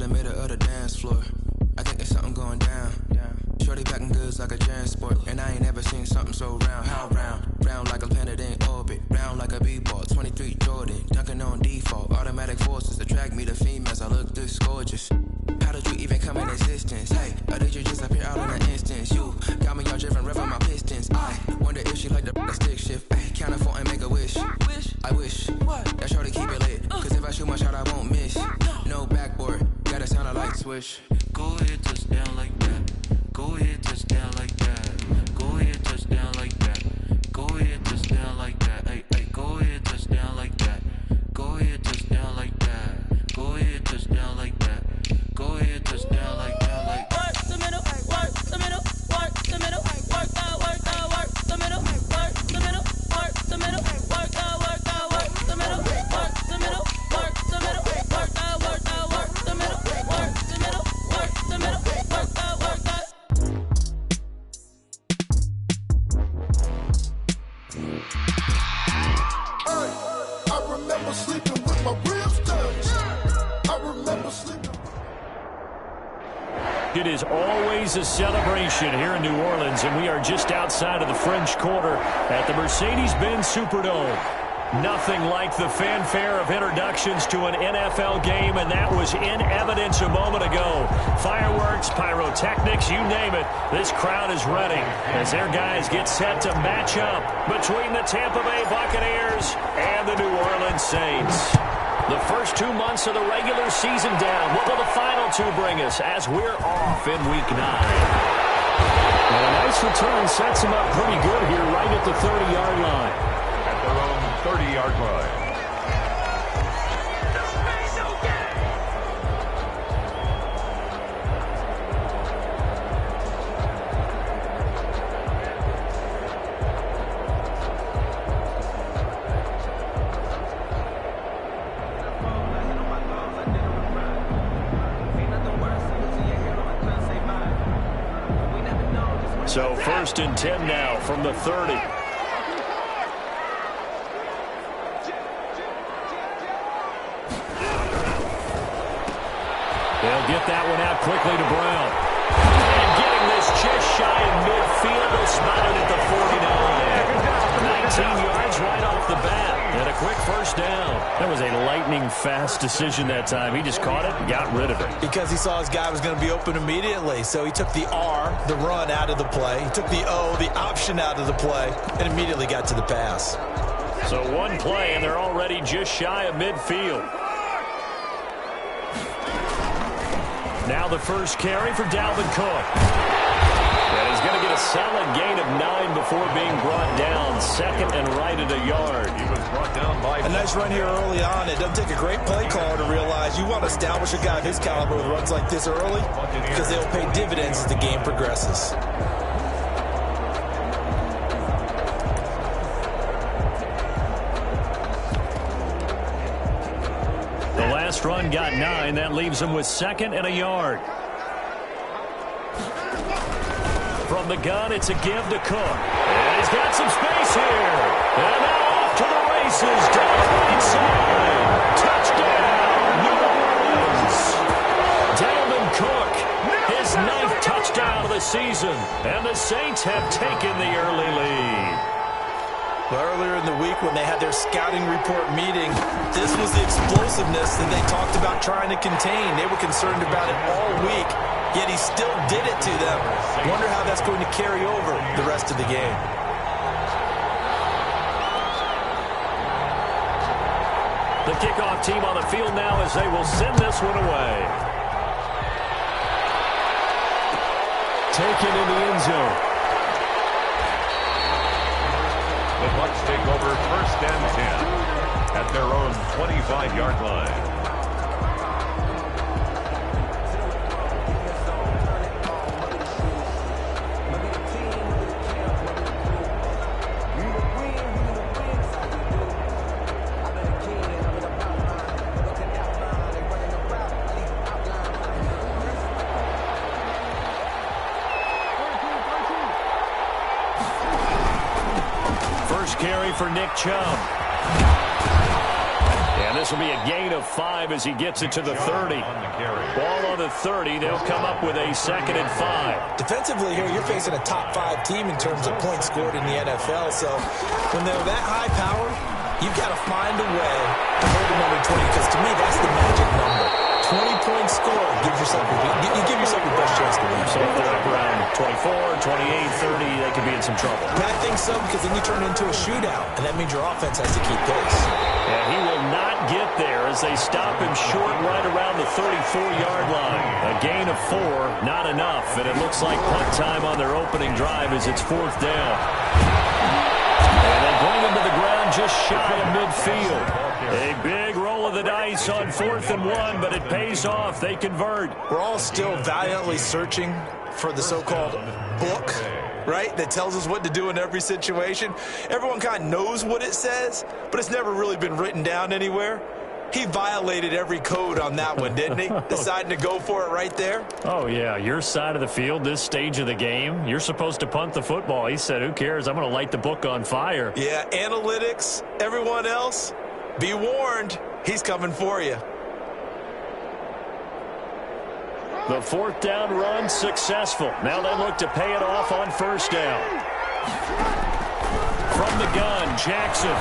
the middle of the dance floor. I think there's something going down. Shorty packing goods like a transport, and I ain't never seen something so round. How round? Round like a planet in orbit, round like a b-ball. 23 Jordan, dunking on default. Automatic forces attract me to females. I look this gorgeous. How did you even come in existence? Hey, or did you just appear out in an instance? You got me all driven, revving my pistons. I wonder if she like the stick shift. Ay, count it 4 and make a wish. I wish that shorty keep it lit. Cause if I shoot my shot, I won't miss. No backboard, gotta sound a light switch. Go ahead, touch down like that. Go ahead, touch down like that. Go ahead, touch down like that. Go ahead, touch down like that. Hey, hey, go ahead, touch down like that. Go ahead, touch down like that. Go ahead, touch down like that. Go ahead, touch down like that. Like work the middle, work the middle, work the middle, work the middle, work the middle, work the middle, work the middle, work the middle, work the middle, work the middle, work the middle, work the middle, work the middle, work that. I remember sleeping with my ribs touched. I remember sleeping. It is always a celebration here in New Orleans, and we are just outside of the French Quarter at the Mercedes-Benz Superdome. Nothing like the fanfare of introductions to an NFL game, and that was in evidence a moment ago. Fireworks, pyrotechnics, you name it. This crowd is ready as their guys get set to match up between the Tampa Bay Buccaneers and the New Orleans Saints. The first 2 months of the regular season down. What will the final 2 bring us as we're off in Week 9? Well, a nice return sets them up pretty good here right at the 30-yard line. At their own 30-yard line. So 1st and 10 now from the 30. They'll get that one out quickly to Brown. And getting this just shy of midfield. They'll spot it at the 49. 19 yards right off the bat. And a quick first down. That was a lightning-fast decision that time. He just caught it and got rid of it. Because he saw his guy was going to be open immediately. So he took the R, the run, out of the play. He took the O, the option, out of the play, and immediately got to the pass. So one play, and they're already just shy of midfield. Now the first carry for Dalvin Cook. And he's going to get a solid gain of 9 before being brought down. 2nd and right at a yard. He was brought down by a nice run here early on. It doesn't take a great play caller to realize you want to establish a guy of his caliber with runs like this early because they'll pay dividends as the game progresses. The last run got 9. That leaves him with 2nd and a yard. From the gun, it's a give to Cook. And he's got some space here. And now off to the races. Down the right side. Touchdown, New Orleans. Dalvin Cook, his 9th touchdown of the season. And the Saints have taken the early lead. Well, earlier in the week when they had their scouting report meeting, this was the explosiveness that they talked about trying to contain. They were concerned about it all week, yet he still did it to them. Wonder how that's going to carry over the rest of the game. The kickoff team on the field now as they will send this one away. Taken in the end zone. the Bucs take over 1st and 10 at their own 25-yard line. Carry for Nick Chubb. And this will be a gain of 5 as he gets it to the 30. Ball on the 30. They'll come up with a 2nd and 5. Defensively here, you're facing a top 5 team in terms of points scored in the NFL. So when they're that high power, you've got to find a way to hold them under 20, because to me, that's the magic number. 20-point score gives yourself you give yourself your best chance to win. So if they're up around 24, 28, 30, they could be in some trouble. And I think so, because then you turn it into a shootout, and that means your offense has to keep pace. And he will not get there as they stop him short right around the 34-yard line. A gain of 4, not enough, and it looks like punt time on their opening drive as it's 4th down. And they bring him to the ground just shy of midfield. A big roll of the dice on 4th and 1, but it pays off. They convert. We're all still valiantly searching for the so-called book, right, that tells us what to do in every situation. Everyone kind of knows what it says, but it's never really been written down anywhere. He violated every code on that one, didn't he? Deciding to go for it right there. Oh, yeah, your side of the field, this stage of the game, you're supposed to punt the football. He said, who cares? I'm going to light the book on fire. Yeah, analytics, everyone else, be warned, he's coming for you. The 4th down run successful. Now they look to pay it off on 1st down. From the gun, Jackson.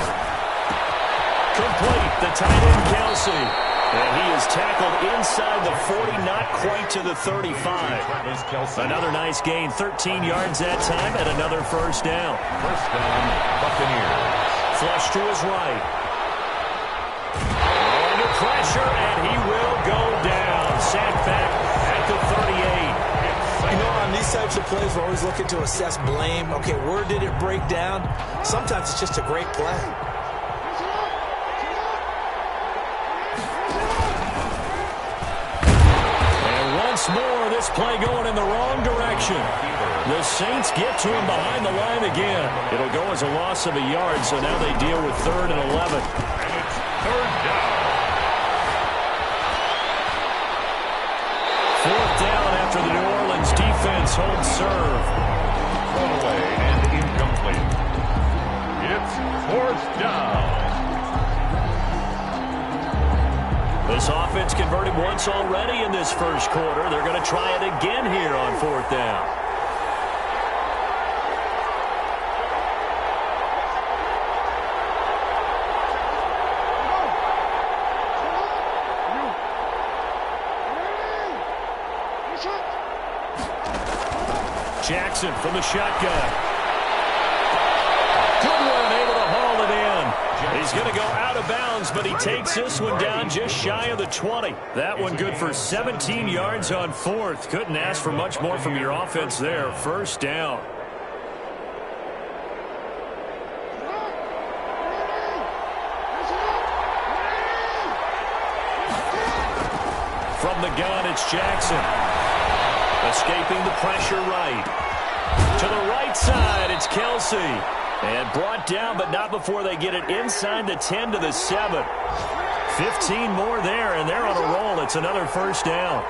Complete, the tight end, Kelsey. And he is tackled inside the 40, not quite to the 35. Another nice gain, 13 yards that time, and another 1st down. 1st down, Buccaneers. Flush to his right. Under pressure, and he will go down. Sacked back at the 38. You know, on these types of plays, we're always looking to assess blame. Okay, where did it break down? Sometimes it's just a great play. Once more, this play going in the wrong direction. The Saints get to him behind the line again. It'll go as a loss of a yard, so now they deal with 3rd and 11. And it's 3rd down. 4th down after the New Orleans defense holds serve. Thrown away and incomplete. It's 4th down. This offense converted once already in this 1st quarter. They're going to try it again here on 4th down. Jackson from the shotgun. Good one, able to haul it in. He's going to go out of bounds, but he takes this one down just shy of the 20. That one good for 17 yards on 4th. Couldn't ask for much more from your offense there. 1st down. From the gun, it's Jackson. Escaping the pressure right. To the right side, it's Kelsey. And brought down, but not before they get it inside the 10 to the 7. 15 more there, and they're on a roll. It's another 1st down.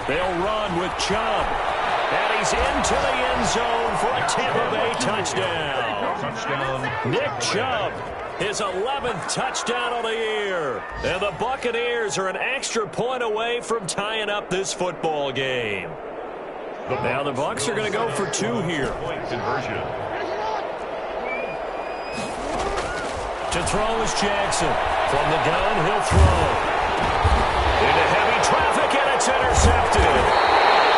They'll run with Chubb. And he's into the end zone for a Tampa Bay touchdown. Nick Chubb, his 11th touchdown of the year. And the Buccaneers are an extra point away from tying up this football game. Now the Bucs are going to go for 2 here. Conversion. To throw is Jackson. From the gun, he'll throw. Into heavy traffic, and it's intercepted.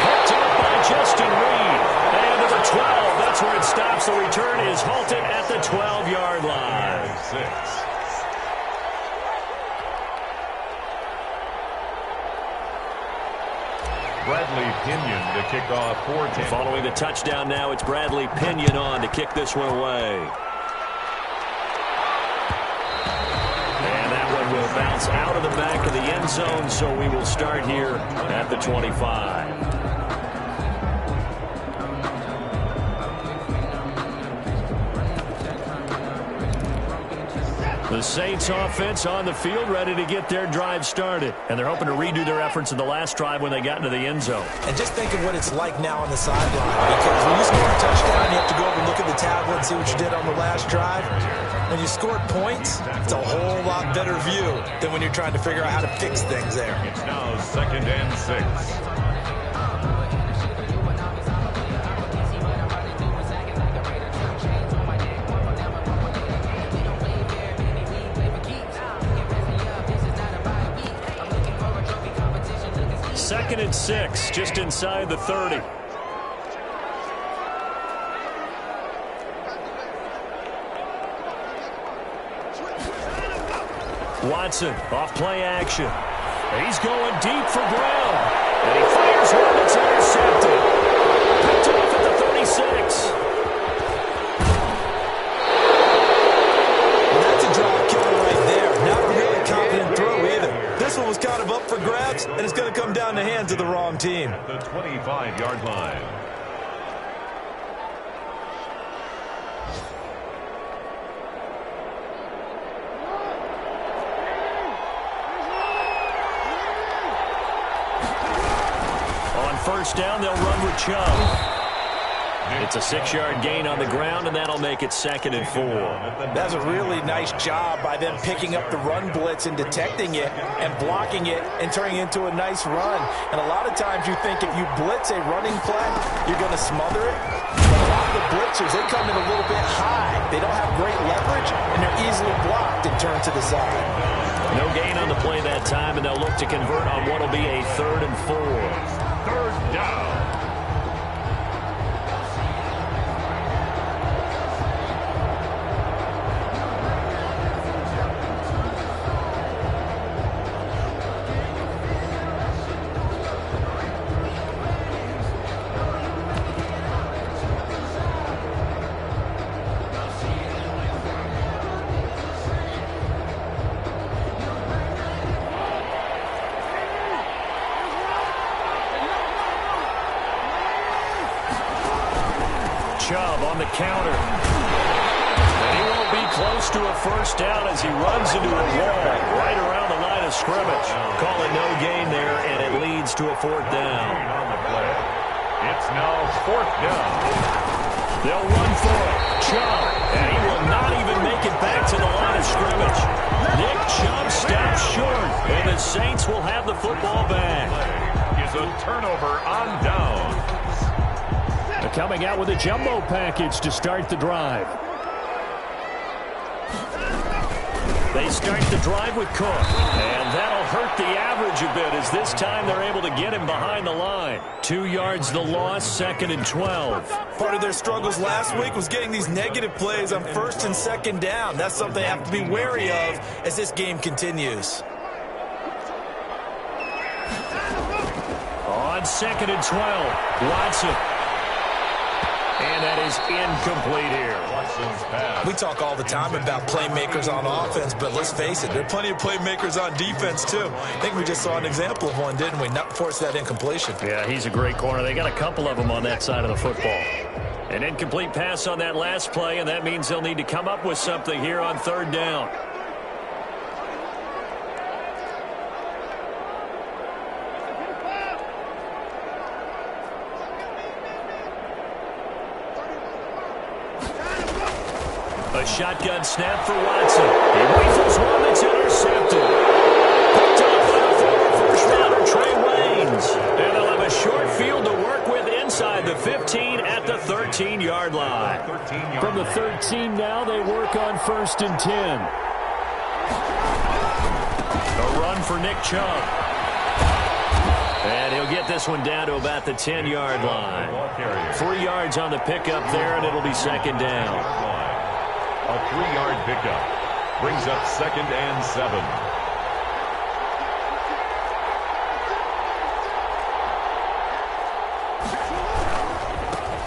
Picked up by Justin Reed. And to the 12. That's where it stops. The return is halted at the 12-yard line. 6. Bradley Pinion to kick off for Tampa. Following the touchdown now, it's Bradley Pinion on to kick this one away. And that one will bounce out of the back of the end zone, so we will start here at the 25. The Saints offense on the field ready to get their drive started. And they're hoping to redo their efforts in the last drive when they got into the end zone. And just think of what it's like now on the sideline. Because when you score a touchdown, you have to go over and look at the tablet and see what you did on the last drive. When you scored points, it's a whole lot better view than when you're trying to figure out how to fix things there. It's now 2nd and 6. Second and 6, just inside the 30. Watson, off play action. He's going deep for Brown. And he fires one that's intercepted. Picked off at the 36. Well, that's a drive killer right there. Not a really confident throw either. This one was kind of up for grabs, and it's going to come down the hands of the wrong team. At the 25-yard line. First down, they'll run with Chubb. It's a 6-yard gain on the ground, and that'll make it 2nd and 4. That's a really nice job by them picking up the run blitz and detecting it and blocking it and turning it into a nice run. And a lot of times you think if you blitz a running play, you're going to smother it. But a lot of the blitzers, they come in a little bit high. They don't have great leverage, and they're easily blocked and turned to the side. No gain on the play that time, and they'll look to convert on what will be a 3rd and 4. 3rd down. Chubb on the counter. And he won't be close to a first down as he runs into a wall right around the line of scrimmage. Calling no gain there, and it leads to a 4th down. On the play. It's now 4th down. They'll run for it. Chubb, and he will not even make it back to the line of scrimmage. Nick Chubb stops short, and the Saints will have the football back. Is a turnover on down. They're coming out with a jumbo package to start the drive. They start the drive with Cook, and that'll hurt the average a bit as this time they're able to get him behind the line. 2 yards the loss, 2nd and 12. Part of their struggles last week was getting these negative plays on 1st and 2nd down. That's something they have to be wary of as this game continues. On 2nd and 12, Watson. And that is incomplete here. We talk all the time about playmakers on offense, but let's face it, there are plenty of playmakers on defense, too. I think we just saw an example of one, didn't we? Not force that incompletion. Yeah, he's a great corner. They got a couple of them on that side of the football. An incomplete pass on that last play, and that means they'll need to come up with something here on 3rd down. A shotgun snap for Watson. He rifles one that's intercepted. Picked off by the former first-rounder Trey Waynes. And they'll have a short field to work with inside the 15 at the 13-yard line. From the 13 now, they work on 1st and 10. A run for Nick Chubb. And he'll get this one down to about the 10-yard line. 3 yards on the pickup there, and it'll be 2nd down. A 3-yard pickup brings up 2nd and 7.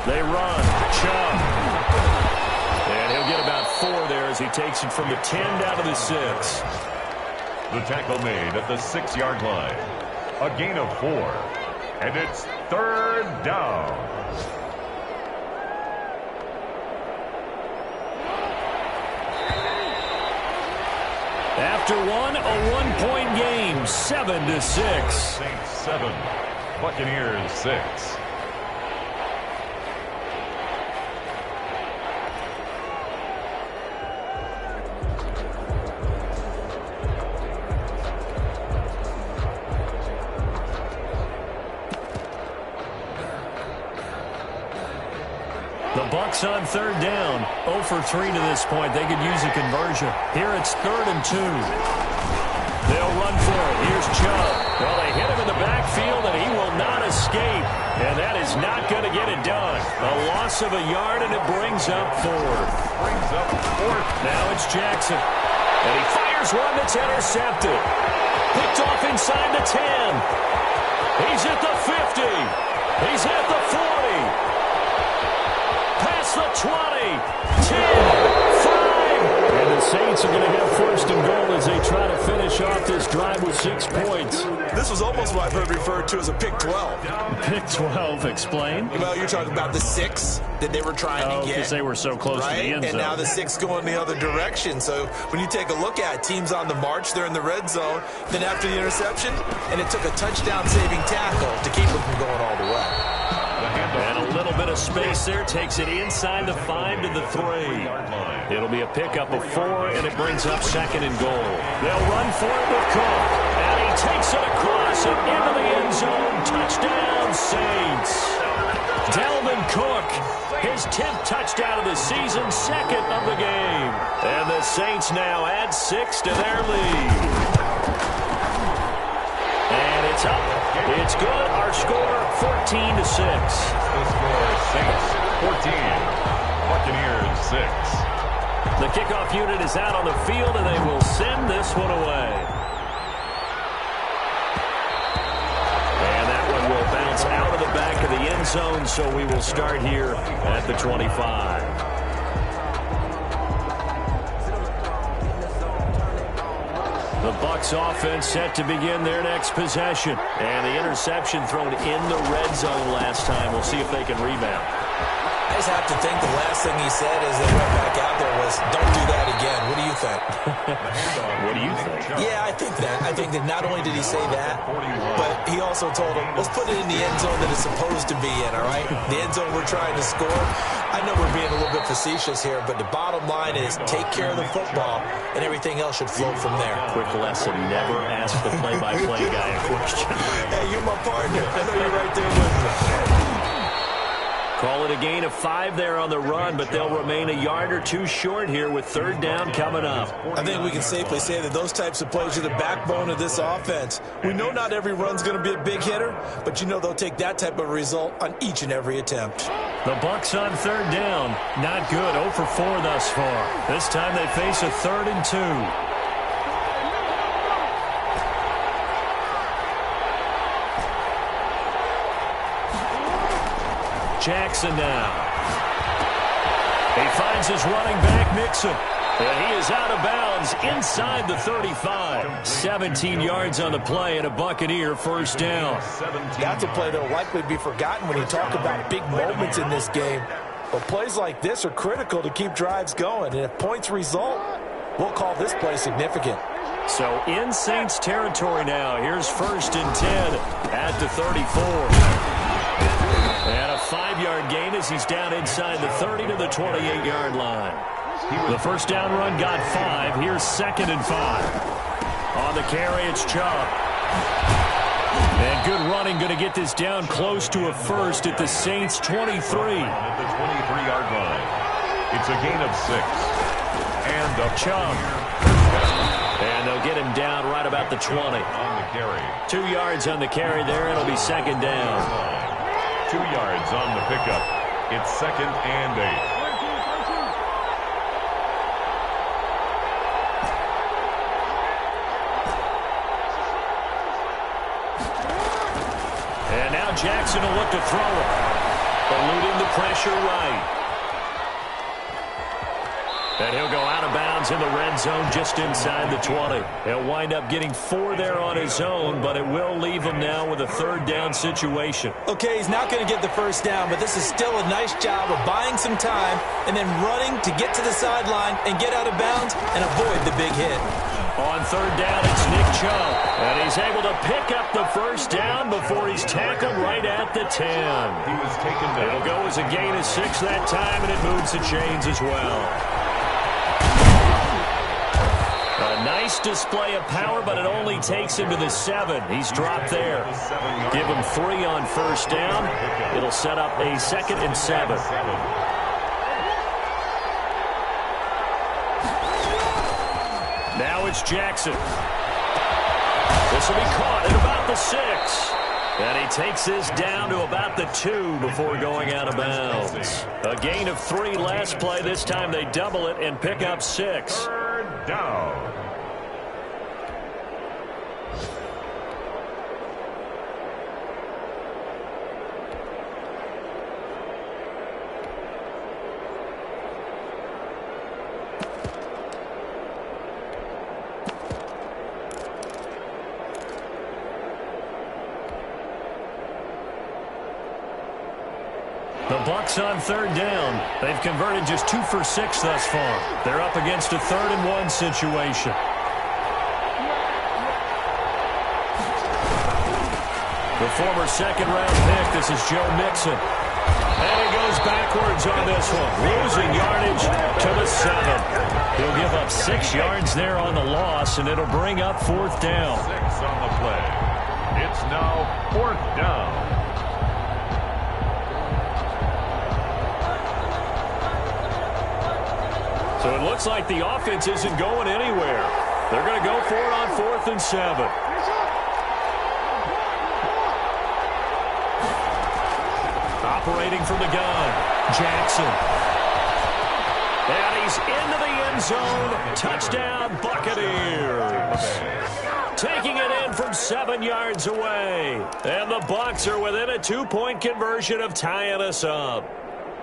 They run. Chubb. And he'll get about 4 there as he takes it from the 10 down to the 6. The tackle made at the 6-yard line. A gain of 4. And it's 3rd down. After one, a one-point game, 7-6. Saints 7, Buccaneers 6. The Bucs on third down. 0 for 3 to this point. They could use a conversion. Here it's 3rd and 2. They'll run for it. Here's Chubb. Well, they hit him in the backfield, and he will not escape. And that is not going to get it done. A loss of a yard, and it brings up 4th. Now it's Jackson. And he fires one that's intercepted. Picked off inside the 10. He's at the 50. He's at the 40. Past the 20, 10, 5. And the Saints are going to have 1st and goal as they try to finish off this drive with 6 points. This was almost what I've heard referred to as a pick 12. Pick 12, explain. Well, you're talking about the 6 that they were trying to get. Because they were so close to the end zone. And now the 6 going the other direction. So when you take a look at teams on the march, they're in the red zone. Then after the interception, and it took a touchdown-saving tackle to keep them from going all the way. And a little bit of space there. Takes it inside the 5 to the 3. It'll be a pickup of 4, and it brings up 2nd and goal. They'll run for it with Cook. And he takes it across and into the end zone. Touchdown, Saints. Dalvin Cook, his 10th touchdown of the season, 2nd of the game. And the Saints now add 6 to their lead. And it's up. It's good. Our score, 14-6. The score, Saints 14, Buccaneers 6. The kickoff unit is out on the field, and they will send this one away. And that one will bounce out of the back of the end zone, so we will start here at the 25. The Bucs offense set to begin their next possession. And the interception thrown in the red zone last time. We'll see if they can rebound. I just have to think the last thing he said as they went back out there was, don't do that again. What do you think? What do you think? Yeah, I think that. I think that not only did he say that, but he also told him, let's put it in the end zone that it's supposed to be in, all right? The end zone we're trying to score. I know we're being a little bit facetious here, but the bottom line is take care of the football, and everything else should flow from there. Quick lesson, never ask the play-by-play guy a question. Hey, you're my partner. I know you're right there with me. Call it a gain of 5 there on the run, but they'll remain a yard or 2 short here with 3rd down coming up. I think we can safely say that those types of plays are the backbone of this offense. We know not every run's going to be a big hitter, but you know they'll take that type of result on each and every attempt. The Bucs on 3rd down. Not good. 0 for 4 thus far. This time they face a 3rd and 2. Jackson now. He finds his running back, Mixon. And he is out of bounds inside the 35. 17 yards on the play and a Buccaneer 1st down. That's a play that will likely be forgotten when you talk about big moments in this game. But plays like this are critical to keep drives going. And if points result, we'll call this play significant. So in Saints territory now. Here's 1st and 10 at the 34. And a 5-yard gain as he's down inside the 30 to the 28-yard line. The 1st down run got 5. Here's 2nd and 5. On the carry, it's Chubb. And good running, going to get this down close to a 1st at the Saints 23. At the 23-yard line. It's a gain of 6. And a Chubb. And they'll get him down right about the 20. On the carry. 2 yards on the carry there. It'll be 2nd down. 2 yards on the pickup. It's 2nd and 8. And now Jackson will look to throw it. Eluding the pressure right. And he'll go out of bounds downs in the red zone just inside the 20. He'll wind up getting 4 there on his own, but it will leave him now with a 3rd down situation. Okay, he's not going to get the first down, but this is still a nice job of buying some time and then running to get to the sideline and get out of bounds and avoid the big hit. On 3rd down, it's Nick Chubb, and he's able to pick up the first down before he's tackled right at the 10. He was taken down. It'll go as a gain of 6 that time, and it moves the chains as well. A nice display of power, but it only takes him to the 7. He's dropped there. Give him 3 on first down. It'll set up a 2nd and 7. Now it's Jackson. This will be caught at about the 6. And he takes this down to about the 2 before going out of bounds. A gain of 3 last play. This time they double it and pick up 6. 3rd down. The Bucs on 3rd down. They've converted just 2 for 6 thus far. They're up against a 3rd and 1 situation. The former 2nd-round pick, this is Joe Mixon. And he goes backwards on this one, losing yardage to the 7. He'll give up 6 yards there on the loss, and it'll bring up 4th down. 6 on the play. It's now 4th down. So it looks like the offense isn't going anywhere. They're going to go for it on 4th and 7. Operating from the gun, Jackson. And he's into the end zone. Touchdown, Buccaneers. Taking it in from 7 yards away. And the Bucs are within a 2-point conversion of tying us up.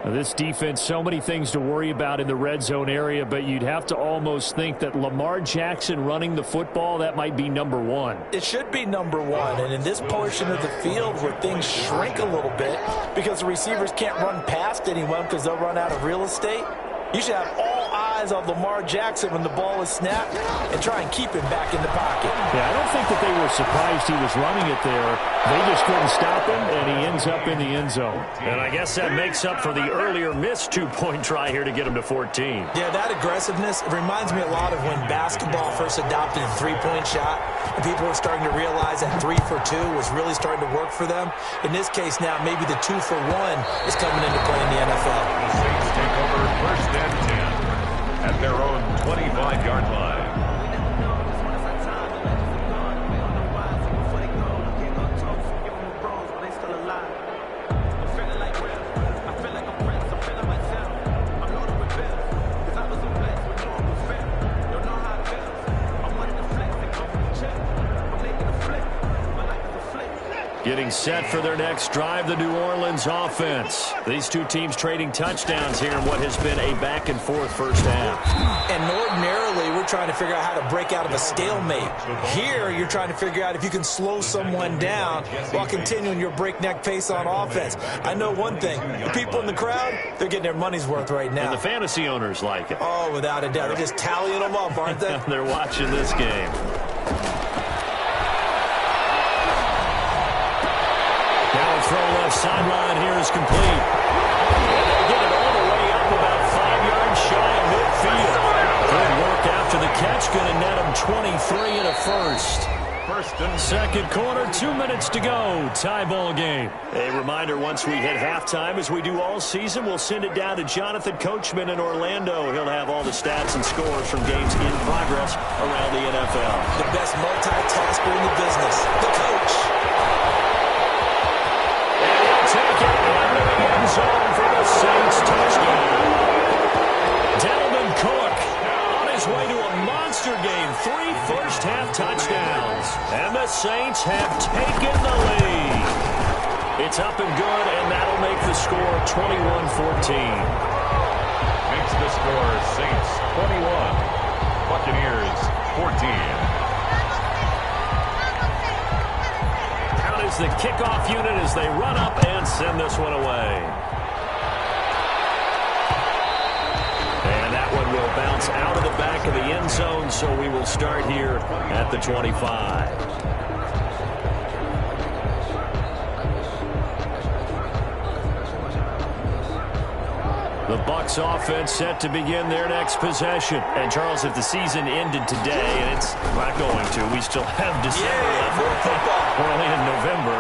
This defense, so many things to worry about in the red zone area, but you'd have to almost think that Lamar Jackson running the football, that might be number 1. It should be number 1, and in this portion of the field where things shrink a little bit because the receivers can't run past anyone because they'll run out of real estate, you should have all eyes on Lamar Jackson when the ball is snapped and try and keep him back in the pocket. Yeah, I don't think that they were surprised he was running it there. They just couldn't stop him, and he ends up in the end zone. And I guess that makes up for the earlier missed 2-point try here to get him to 14. Yeah, that aggressiveness, it reminds me a lot of when basketball first adopted a 3-point shot, and people were starting to realize that 3 for 2 was really starting to work for them. In this case now, maybe the 2 for 1 is coming into play in the NFL. The Saints take over 1st and 10 at their own 25-yard line. Getting set for their next drive, the New Orleans offense. These two teams trading touchdowns here in what has been a back-and-forth first half. And ordinarily, we're trying to figure out how to break out of a stalemate. Here, you're trying to figure out if you can slow someone down while continuing your breakneck pace on offense. I know one thing. The people in the crowd, they're getting their money's worth right now. And the fantasy owners like it. Oh, without a doubt. They're just tallying them up, aren't they? They're watching this game. Throw left sideline here is complete. And they get it all the way up about 5 yards shy of midfield. Good work after the catch. Going to net them 23 and a first. Second quarter, 2 minutes to go. Tie ball game. A reminder, once we hit halftime, as we do all season, we'll send it down to Jonathan Coachman in Orlando. He'll have all the stats and scores from games in progress around the NFL. The best multitasker in the business, the coach. Take it into the end zone for the Saints touchdown. Dalvin Cook on his way to a monster game. 3 first-half touchdowns. And the Saints have taken the lead. It's up and good, and that'll make the score 21-14. Makes the score Saints 21, Buccaneers 14. Out is the kickoff unit as they run up and send this one away. And that one will bounce out of the back of the end zone, so we will start here at the 25. The Bucs offense set to begin their next possession. And, Charles, if the season ended today, and it's not going to, we still have December left. We're only in November.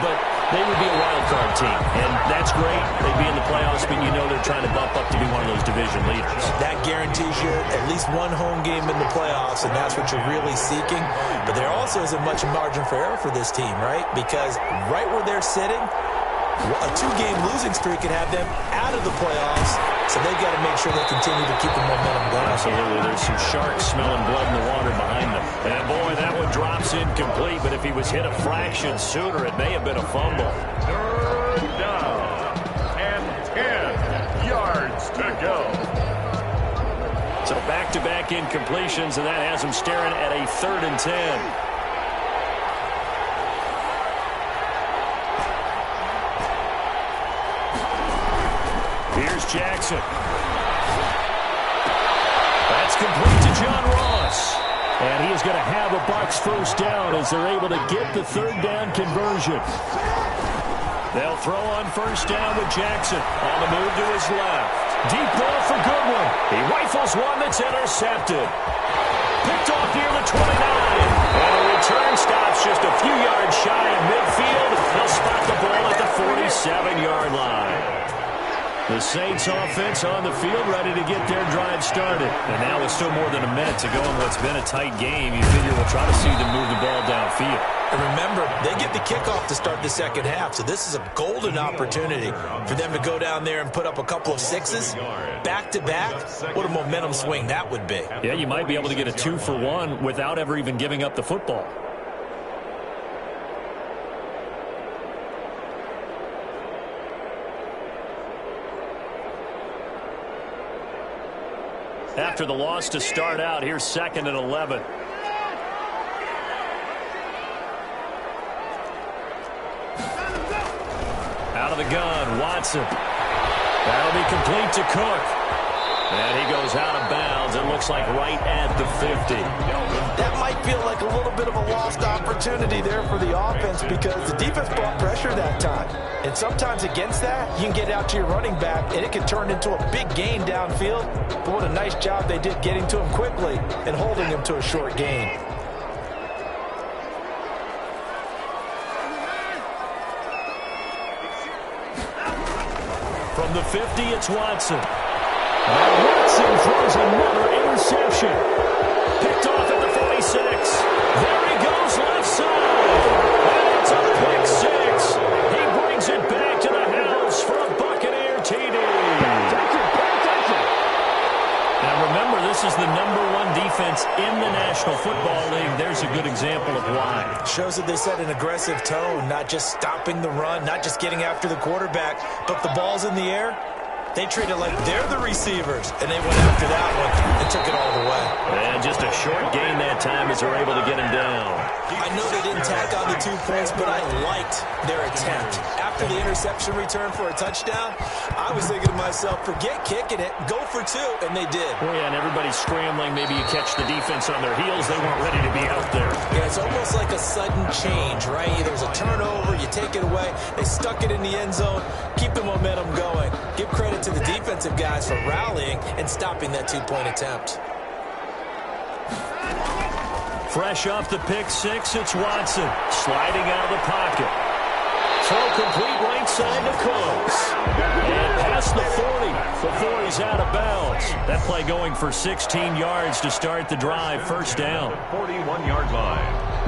But they would be a wild card team. And that's great. They'd be in the playoffs, but you know they're trying to bump up to be one of those division leaders. That guarantees you at least one home game in the playoffs, and that's what you're really seeking. But there also isn't much margin for error for this team, right? Because right where they're sitting, a two-game losing streak could have them out of the playoffs, so they've got to make sure they continue to keep the momentum going. Absolutely. There's some sharks smelling blood in the water behind them. And, boy, that one drops incomplete, but if he was hit a fraction sooner, it may have been a fumble. Third down and 10 yards to go. So back-to-back incompletions, and that has him staring at a 3rd and 10. Here's Jackson. That's complete to John Ross. And he is going to have a Bucs first down as they're able to get the 3rd down conversion. They'll throw on first down with Jackson on the move to his left. Deep ball for Goodwin. He rifles one that's intercepted. Picked off near the 29. And a return stops just a few yards shy of midfield. They'll spot the ball at the 47-yard line. The Saints offense on the field ready to get their drive started. And now with still more than a minute to go in what's been a tight game, you figure we'll try to see them move the ball downfield. And remember, they get the kickoff to start the second half, so this is a golden opportunity for them to go down there and put up a couple of sixes back-to-back. What a momentum swing that would be. Yeah, you might be able to get a 2-for-1 without ever even giving up the football. After the loss to start out, here's 2nd and 11. Out of the gun, Watson. That'll be complete to Cook. And he goes out of bounds. It looks like right at the 50. That might feel like a little bit of a lost opportunity there for the offense because the defense brought pressure that time. And sometimes against that, you can get out to your running back, and it can turn into a big gain downfield. But what a nice job they did getting to him quickly and holding him to a short gain. From the 50, it's Watson. And Watson throws another interception. Picked off at the 46. There he goes, left side. And it's a pick 6. He brings it back to the house for a Buccaneer TD. Now remember, this is the #1 defense in the National Football League. There's a good example of why. Shows that they set an aggressive tone, not just stopping the run, not just getting after the quarterback, but the ball's in the air. They treat it like they're the receivers, and they went after that one and took it all the way. And just a short gain that time as they're able to get him down. I know they didn't tack on the 2 points, but I liked their attempt. After the interception return for a touchdown, I was thinking to myself, forget kicking it, go for 2, and they did. Oh, yeah, and everybody's scrambling. Maybe you catch the defense on their heels. They weren't ready to be out there. Yeah, it's almost like a sudden change, right? There's a turnover, you take it away. They stuck it in the end zone. Keep the momentum going. Give credit to the defensive guys for rallying and stopping that 2-point attempt. Fresh off the pick 6, it's Watson. Sliding out of the pocket. Throw complete right side to Cooks. And past the 40 before he's out of bounds. That play going for 16 yards to start the drive. First down. 41-yard line.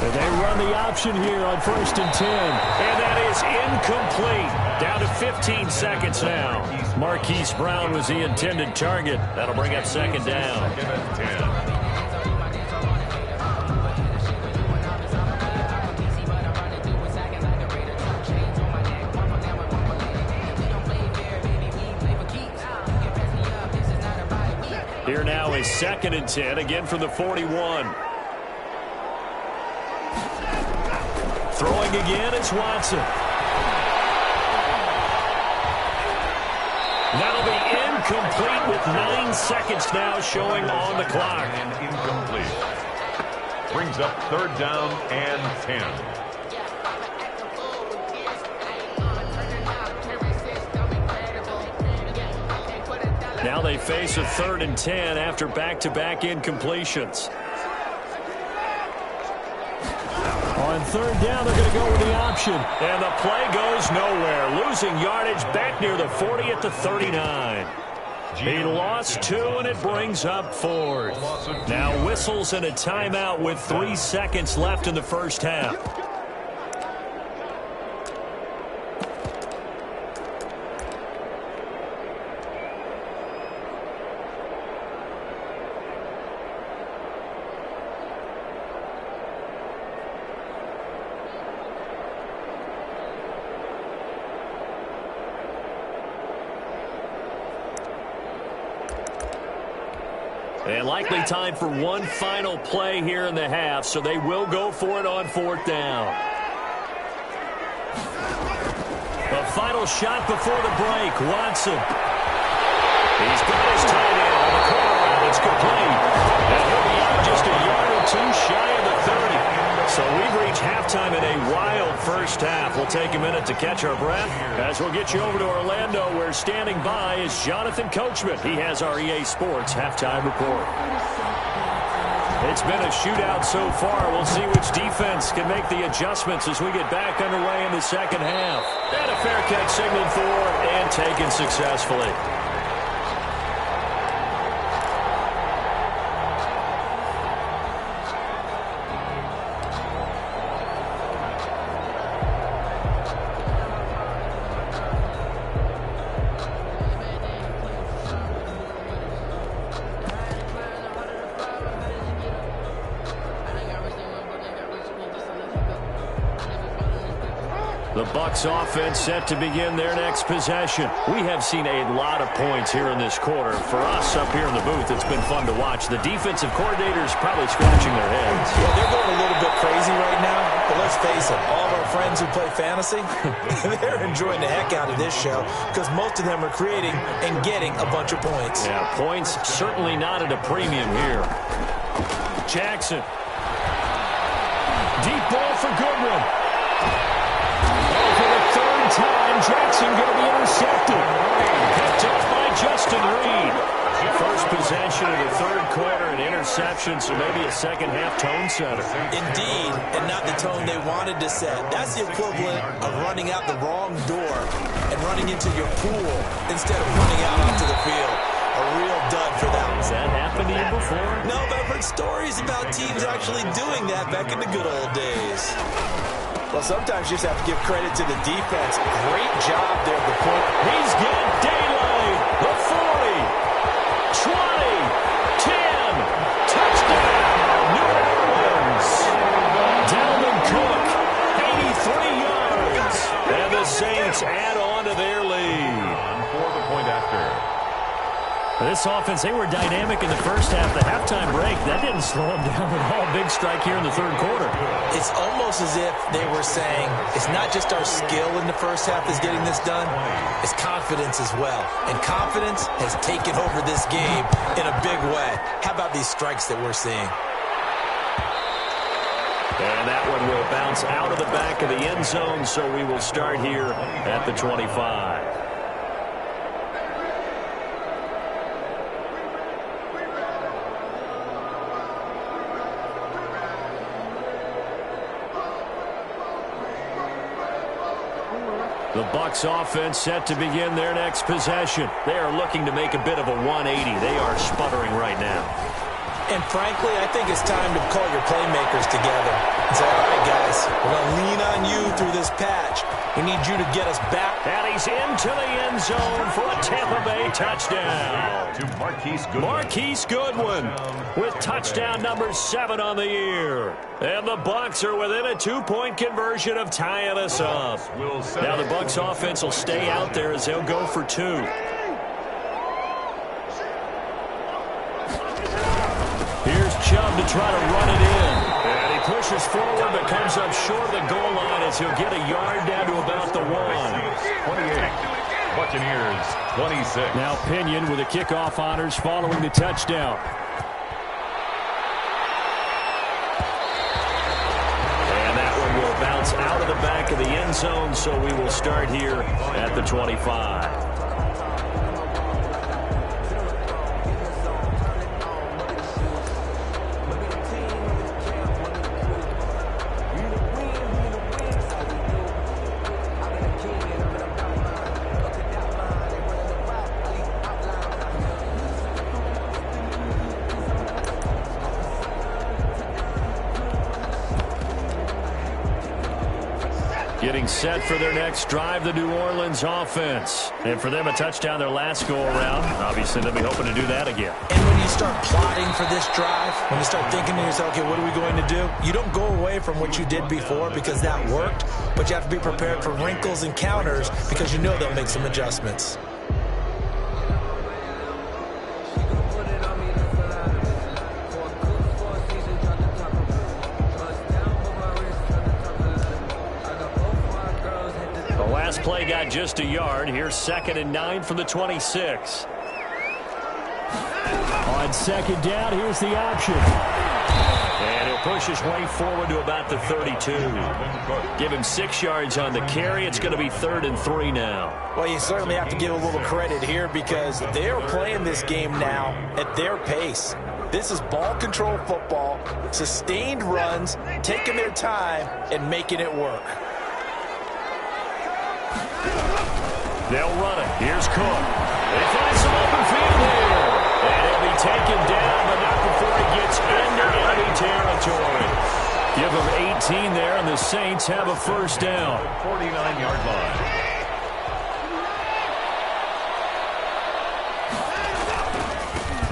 And they run the option here on 1st and 10. And that is incomplete. Down to 15 seconds now. Marquise Brown was the intended target. That'll bring up 2nd down. Here now is 2nd and 10, again from the 41. Throwing again, it's Watson. That'll be incomplete with 9 seconds now showing on the clock. And incomplete. Brings up 3rd down and 10. Now they face a 3rd and 10 after back-to-back incompletions. On 3rd down, they're going to go with the option. And the play goes nowhere. Losing yardage back near the 40 at the 39. He lost 2, and it brings up 4th. Now whistles and a timeout with 3 seconds left in the first half. And likely time for one final play here in the half, so they will go for it on 4th down. A final shot before the break. Watson. He's got his tight end on the corner route. It's complete. And he'll be out just a yard or 2 shy of the 30. So we've reached halftime in a wild first half. We'll take a minute to catch our breath as we'll get you over to Orlando, where standing by is Jonathan Coachman. He has our EA Sports halftime report. It's been a shootout so far. We'll see which defense can make the adjustments as we get back underway in the second half. And a fair catch signaled for and taken successfully. The Bucs offense set to begin their next possession. We have seen a lot of points here in this quarter. For us up here in the booth, it's been fun to watch. The defensive coordinators probably scratching their heads. Yeah, they're going a little bit crazy right now. But let's face it, all of our friends who play fantasy, they're enjoying the heck out of this show because most of them are creating and getting a bunch of points. Yeah, points certainly not at a premium here. Jackson. Deep ball for Goodwin. Time, Jackson going to be intercepted. Picked up by Justin Reed. First possession of the third quarter, an interception, so maybe a second half tone setter. Indeed, and not the tone they wanted to set. That's the equivalent of running out the wrong door and running into your pool instead of running out onto the field. A real dud for them. Has that happened to you before? No, but I've heard stories about teams actually doing that back in the good old days. Well, sometimes you just have to give credit to the defense. Great job there at the point. He's got daylight. The 40, 20, 10. Touchdown, New Orleans. Dalvin Cook, 83 yards. And the Saints add on to their lead. For the point after. This offense, they were dynamic in the first half. The halftime break, that didn't slow them down at all. Big strike here in the third quarter. It's almost as if they were saying, it's not just our skill in the first half that's getting this done, it's confidence as well. And confidence has taken over this game in a big way. How about these strikes that we're seeing? And that one will bounce out of the back of the end zone, so we will start here at the 25. The Bucs offense set to begin their next possession. They are looking to make a bit of a 180. They are sputtering right now. And frankly, I think it's time to call your playmakers together and say, all right, guys, we're going to lean on you through this patch. We need you to get us back. And he's into the end zone for a Tampa Bay touchdown. To Marquise Goodwin. Marquise Goodwin with touchdown number 7 on the year. And the Bucs are within a 2-point conversion of tying us up. Now the Bucs offense will stay out there as they'll go for 2. Here's Chubb to try to run it in. And he pushes forward but comes up short of the goal line as he'll get a yard down to about the 1. 28. Buccaneers 26. Now Pinion with the kickoff honors following the touchdown. And that one will bounce out of the back of the end zone, so we will start here at the 25. Getting set for their next drive, the New Orleans offense. And for them, a touchdown their last go-around. Obviously, they'll be hoping to do that again. And when you start plotting for this drive, when you start thinking to yourself, okay, what are we going to do? You don't go away from what you did before because that worked, but you have to be prepared for wrinkles and counters because you know they'll make some adjustments. Play got just a yard. Here's 2nd and 9 from the 26. On 2nd down, here's the option. And he'll push his way forward to about the 32. Give him 6 yards on the carry. It's going to be 3rd and 3 now. Well, you certainly have to give a little credit here because they are playing this game now at their pace. This is ball control football, sustained runs, taking their time, and making it work. They'll run it. Here's Cook. They find some open field here. And he'll be taken down, but not before he gets into enemy territory. Give him 18 there, and the Saints have a first down. 49-yard line.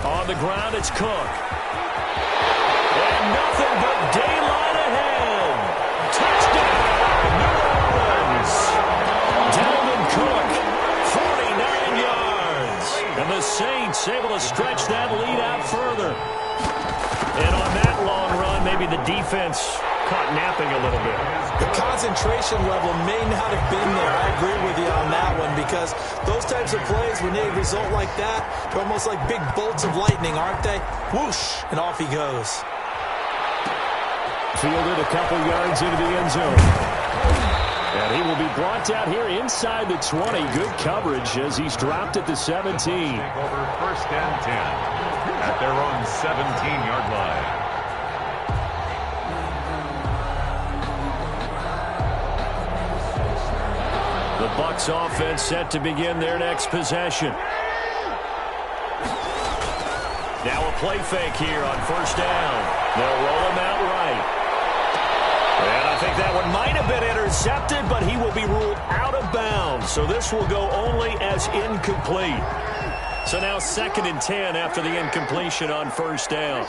On the ground, it's Cook. And nothing but daylight ahead. Touchdown, New Orleans. Dalvin Cook, 49 yards. And the Saints able to stretch that lead out further. And on that long run, maybe the defense caught napping a little bit. The concentration level may not have been there. I agree with you on that one because those types of plays, when they result like that, they're almost like big bolts of lightning, aren't they? Whoosh, and off he goes. Fielded a couple yards into the end zone. And he will be brought down here inside the 20. Good coverage as he's dropped at the 17. Take over 1st and 10 at their own 17-yard line. The Bucs offense set to begin their next possession. Now a play fake here on 1st down. They'll roll him out right. And I think that one might have been intercepted, but he will be ruled out of bounds. So this will go only as incomplete. So now 2nd and 10 after the incompletion on 1st down.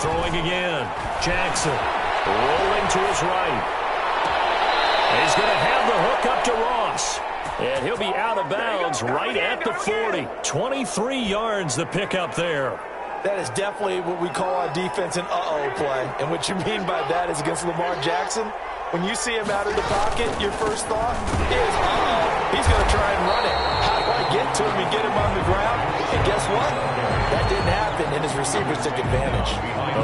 Throwing again. Jackson rolling to his right. He's going to have the hook up to Ross. And he'll be out of bounds right at the 40. 23 yards the pickup there. That is definitely what we call on defense an uh-oh play. And what you mean by that is against Lamar Jackson, when you see him out of the pocket, your first thought is, uh-oh, he's going to try and run it. How do I get to him and get him on the ground? And guess what? That didn't happen, and his receivers took advantage.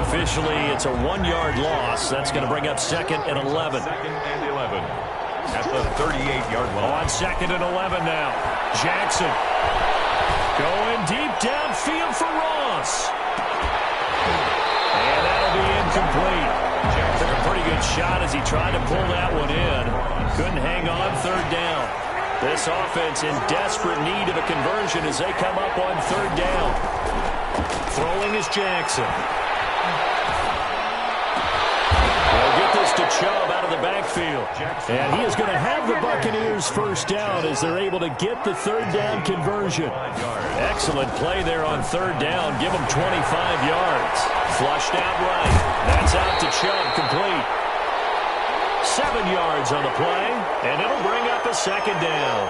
Officially, it's a 1-yard loss. That's going to bring up 2nd and 11. 2nd and 11 at the 38-yard line. On 2nd and 11 now. Jackson going deep downfield for Ross. And that'll be incomplete. Took a pretty good shot as he tried to pull that one in. Couldn't hang on 3rd down. This offense in desperate need of a conversion as they come up on third down. Throwing is Jackson. They'll get this to Chubb out of the backfield. And he is going to have the Buccaneers first down as they're able to get the third down conversion. Excellent play there on third down. Give them 25 yards. Flushed out right. That's out to Chubb, complete. 7 yards on the play, and it'll bring up a second down.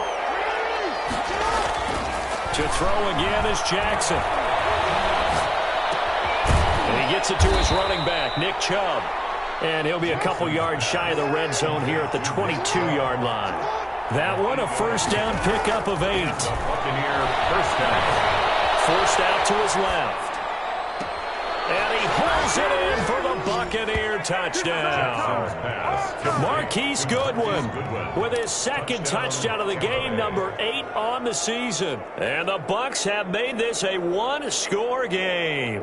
To throw again is Jackson. And he gets it to his running back, Nick Chubb. And he'll be a couple yards shy of the red zone here at the 22-yard line. That one, a first down pickup of 8. Buccaneer first down. Forced out to his left. And he pulls it in for the Buccaneer touchdown. Marquise Goodwin with his second touchdown of the game, number 8 on the season. And the Bucs have made this a one-score game.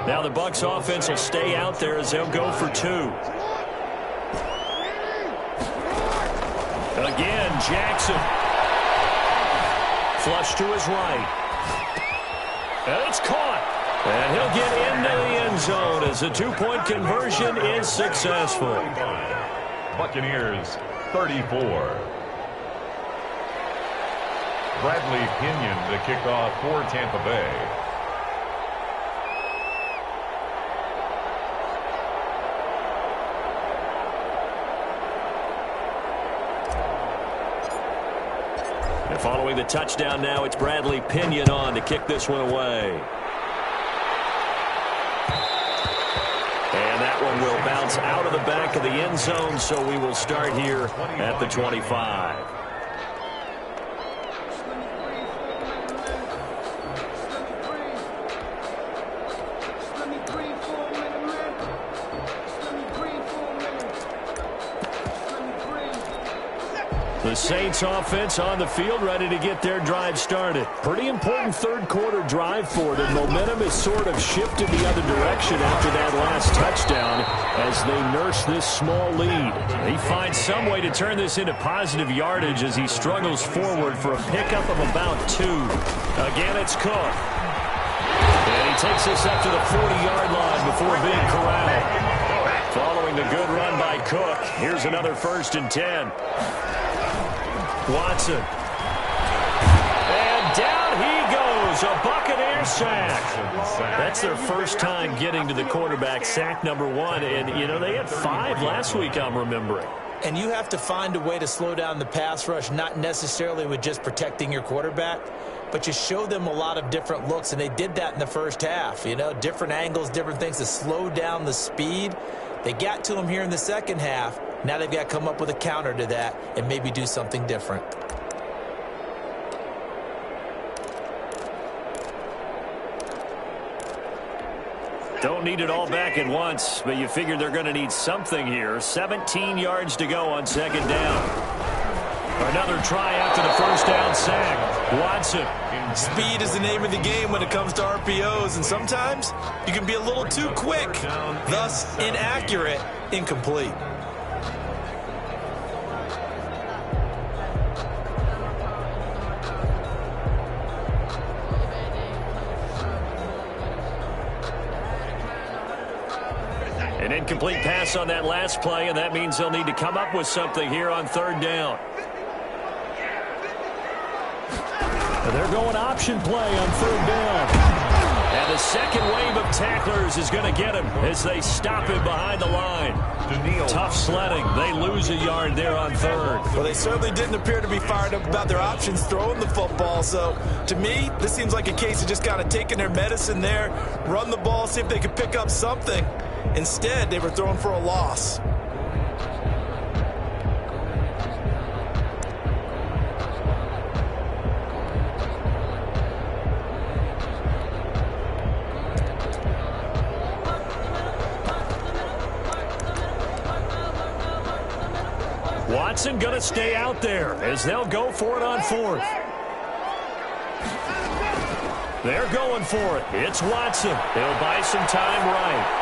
Now the Bucs offense will stay out there as they'll go for 2. Again, Jackson. Flush to his right. And it's caught. And he'll get into the end zone as the 2-point conversion is successful. Buccaneers 34. Bradley Pinion to kick off for Tampa Bay. And following the touchdown now, it's Bradley Pinion on to kick this one away. And that one will bounce out of the back of the end zone, so we will start here at the 25. The Saints offense on the field ready to get their drive started. Pretty important third quarter drive for them. Momentum has sort of shifted the other direction after that last touchdown as they nurse this small lead. He finds some way to turn this into positive yardage as he struggles forward for a pickup of about 2. Again, it's Cook. And he takes this up to the 40-yard line before being corralled. Following the good run by Cook, here's another 1st and 10. Watson. And down he goes. A Buccaneer sack. That's their first time getting to the quarterback, sack number 1. And, you know, they had 5 last week, I'm remembering. And you have to find a way to slow down the pass rush, not necessarily with just protecting your quarterback, but you show them a lot of different looks, and they did that in the first half. You know, different angles, different things to slow down the speed. They got to him here in the second half. Now they've got to come up with a counter to that and maybe do something different. Don't need it all back at once, but you figure they're going to need something here. 17 yards to go on second down. Another try after the first down sack. Watson. Speed is the name of the game when it comes to RPOs, and sometimes you can be a little too quick, thus inaccurate, incomplete. An incomplete pass on that last play, and that means they'll need to come up with something here on third down. And they're going option play on third down. And the second wave of tacklers is going to get him as they stop him behind the line. Tough sledding. They lose a yard there on third. Well, they certainly didn't appear to be fired up about their options throwing the football. So, to me, this seems like a case of just kind of taking their medicine there, run the ball, see if they could pick up something. Instead, they were throwing for a loss. Watson going to stay out there as they'll go for it on fourth. They're going for it. It's Watson. He'll buy some time right.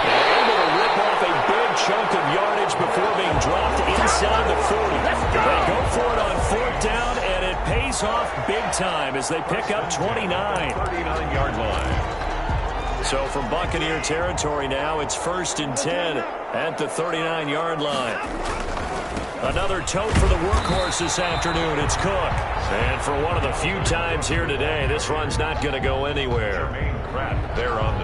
They're able to rip off a big big chunk of yardage before being dropped inside the 40. They go for it on 4th down, and it pays off big time as they pick up 29. 39-yard line. So from Buccaneer territory now, it's 1st and 10 at the 39-yard line. Another tote for the workhorse this afternoon. It's Cook. And for one of the few times here today, this run's not going to go anywhere.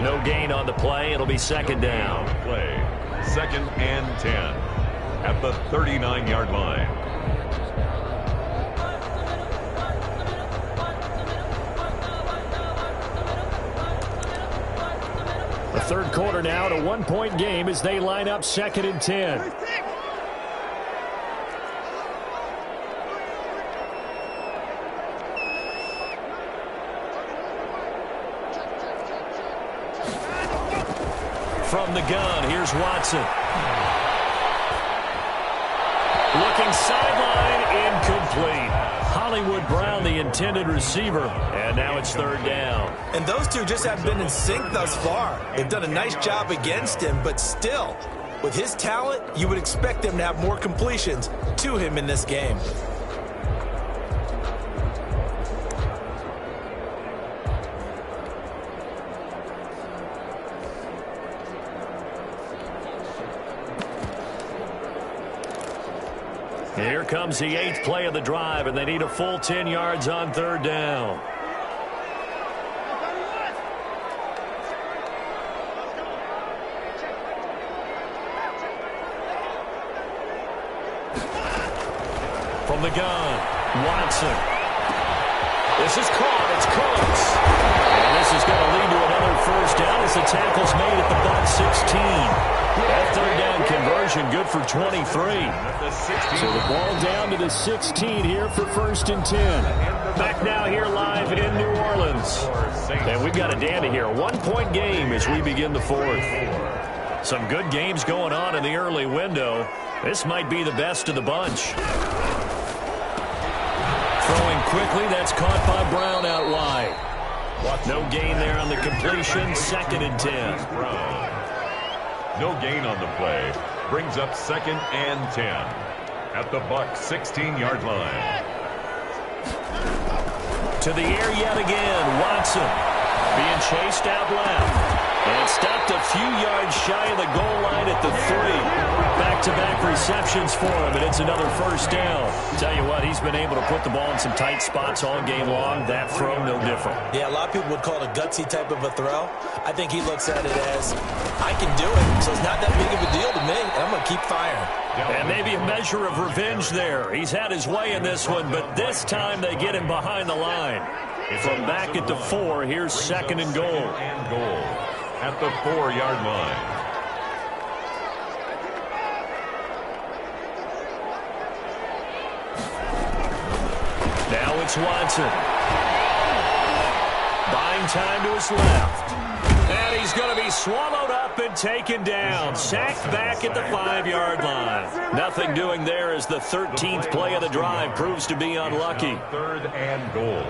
No gain on the play. It'll be 2nd down. Play 2nd and 10 at the 39-yard line. The 3rd quarter now at a 1-point game as they line up 2nd and 10. From the gun, here's Watson. Looking sideline, incomplete. Hollywood Brown, the intended receiver, and now it's 3rd down. And those two just have been in sync thus far. They've done a nice job against him, but still, with his talent, you would expect them to have more completions to him in this game. Here comes the 8th play of the drive, and they need a full 10 yards on 3rd down. From the gun, Watson. This is caught. It's Cooks. And this is going to lead to another 1st down as the tackle's made at the Bucs 16. That 3rd down conversion good for 23. So the ball down to the 16 here for 1st and 10. Back now here live in New Orleans. And we've got a dandy here. 1-point game as we begin the 4th. Some good games going on in the early window. This might be the best of the bunch. Throwing quickly, that's caught by Brown out wide. No gain there on the completion, 2nd and 10. No gain on the play. Brings up 2nd and 10 at the Bucs 16-yard line. To the air yet again. Watson being chased out left. And stopped a few yards shy of the goal line at the 3. Back-to-back receptions for him, and it's another 1st down. Tell you what, he's been able to put the ball in some tight spots all game long. That throw, no different. Yeah, a lot of people would call it a gutsy type of a throw. I think he looks at it as, I can do it, so it's not that big of a deal to me, and I'm going to keep firing. And maybe a measure of revenge there. He's had his way in this one, but this time they get him behind the line. From back at the 4, here's 2nd and goal. At the 4-yard line. Now it's Watson. Buying time to his left. And he's going to be swallowed up and taken down. Sacked back at the 5-yard line. Nothing doing there as the 13th play of the drive proves to be unlucky. 3rd and goal.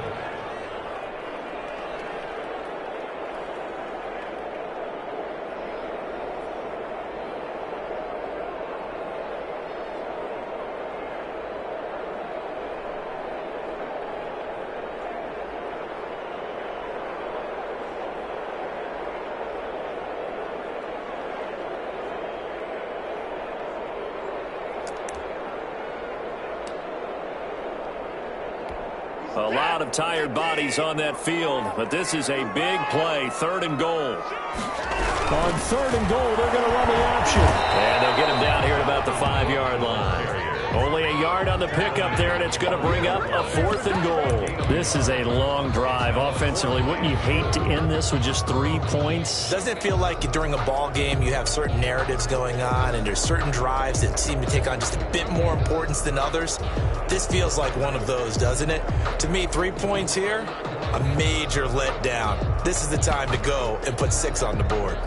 A lot of tired bodies on that field, but this is a big play, 3rd and goal. On 3rd and goal, they're going to run the option. And they'll get him down here at about the 5-yard line. Only a yard on the pickup there, and it's going to bring up a 4th and goal. This is a long drive offensively. Wouldn't you hate to end this with just 3 points? Doesn't it feel like during a ball game you have certain narratives going on and there's certain drives that seem to take on just a bit more importance than others? This feels like one of those, doesn't it? To me, 3 points here, a major letdown. This is the time to go and put 6 on the board.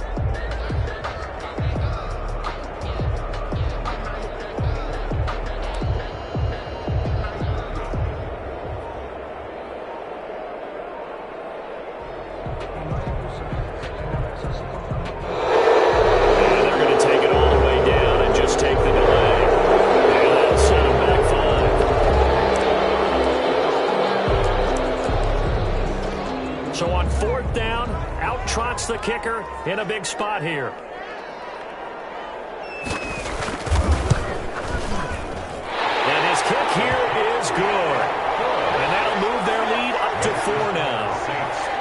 They're going to take it all the way down. 4th down, out trots the kicker in a big spot here. And his kick here is good. And that'll move their lead up to 4 now.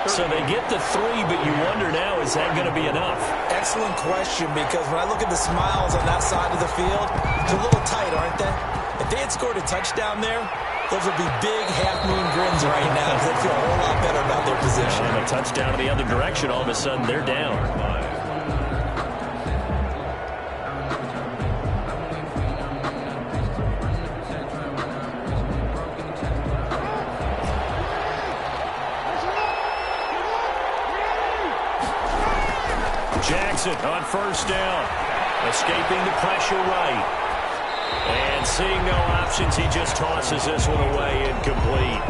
So they get the 3, but you wonder now, is that going to be enough? Excellent question, because when I look at the smiles on that side of the field, they're a little tight, aren't they? If they had scored a touchdown there, those would be big half-moon grins right now, because they'd feel a whole lot better about their position. And a touchdown in the other direction, all of a sudden they're down. Jackson on 1st down, escaping the pressure right. And seeing no options, he just tosses this one away, incomplete.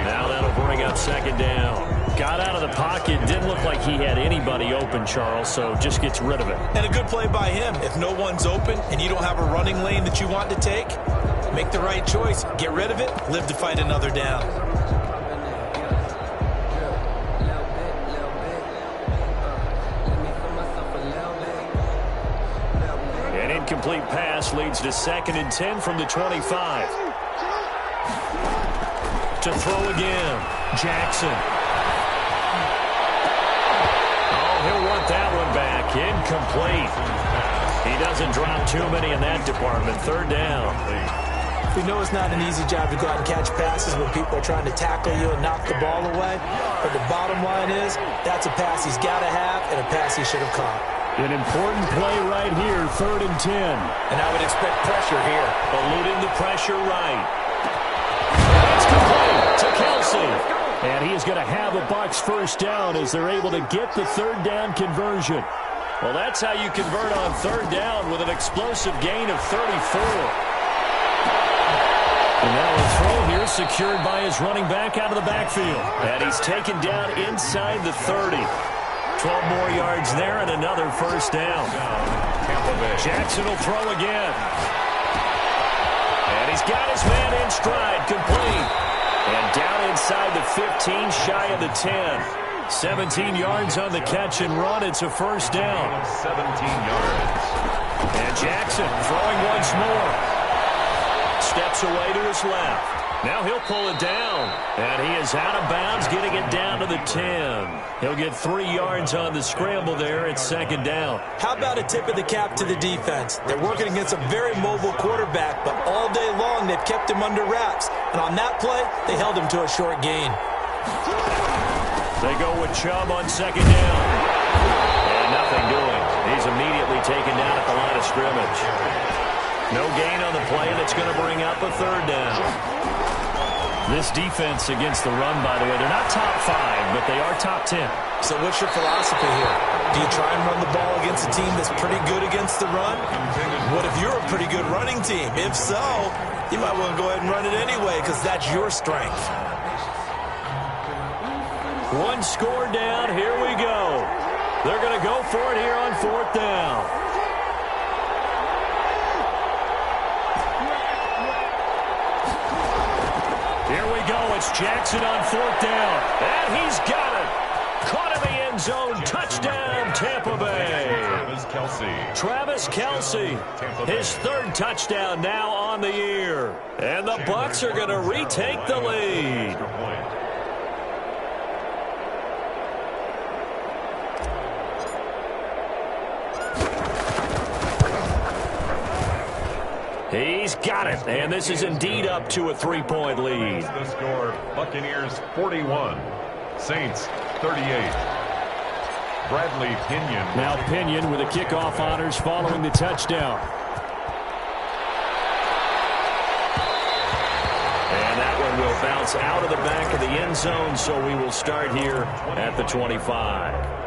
Now that'll bring up 2nd down. Got out of the pocket, didn't look like he had anybody open, Charles, so just gets rid of it. And a good play by him. If no one's open and you don't have a running lane that you want to take, make the right choice. Get rid of it, live to fight another down. Incomplete pass leads to 2nd and 10 from the 25. To throw again, Jackson. Oh, he'll want that one back. Incomplete. He doesn't drop too many in that department. 3rd down. We know it's not an easy job to go out and catch passes when people are trying to tackle you and knock the ball away. But the bottom line is, that's a pass he's got to have and a pass he should have caught. An important play right here, 3rd and 10. And I would expect pressure here. Eluding the pressure right. It's complete to Kelsey. And he is going to have a Bucs 1st down as they're able to get the 3rd down conversion. Well, that's how you convert on 3rd down with an explosive gain of 34. And now a throw here secured by his running back out of the backfield. And he's taken down inside the 30. 12 more yards there and another 1st down. Jackson will throw again. And he's got his man in stride, complete. And down inside the 15, shy of the 10. 17 yards on the catch and run. It's a 1st down. 17 yards. And Jackson throwing once more. Steps away to his left. Now he'll pull it down. And he is out of bounds, getting it down to the 10. He'll get 3 yards on the scramble there. It's 2nd down. How about a tip of the cap to the defense? They're working against a very mobile quarterback, but all day long they've kept him under wraps. And on that play, they held him to a short gain. They go with Chubb on 2nd down. And nothing doing. He's immediately taken down at the line of scrimmage. No gain on the play, and it's going to bring up a 3rd down. This defense against the run, by the way, they're not top 5, but they are top 10. So what's your philosophy here? Do you try and run the ball against a team that's pretty good against the run? What if you're a pretty good running team? If so, you might want to go ahead and run it anyway because that's your strength. One score down. Here we go. They're going to go for it here on 4th down. Here we go. It's Jackson on 4th down. And he's got it. Caught in the end zone. Touchdown, Tampa Bay. Travis Kelce. His 3rd touchdown now on the year. And the Bucs are going to retake the lead. He's got it, and this is indeed up to a 3-point lead. The score, Buccaneers 41, Saints 38. Bradley Pinion. Now Pinion with the kickoff honors following the touchdown. And that one will bounce out of the back of the end zone, so we will start here at the 25.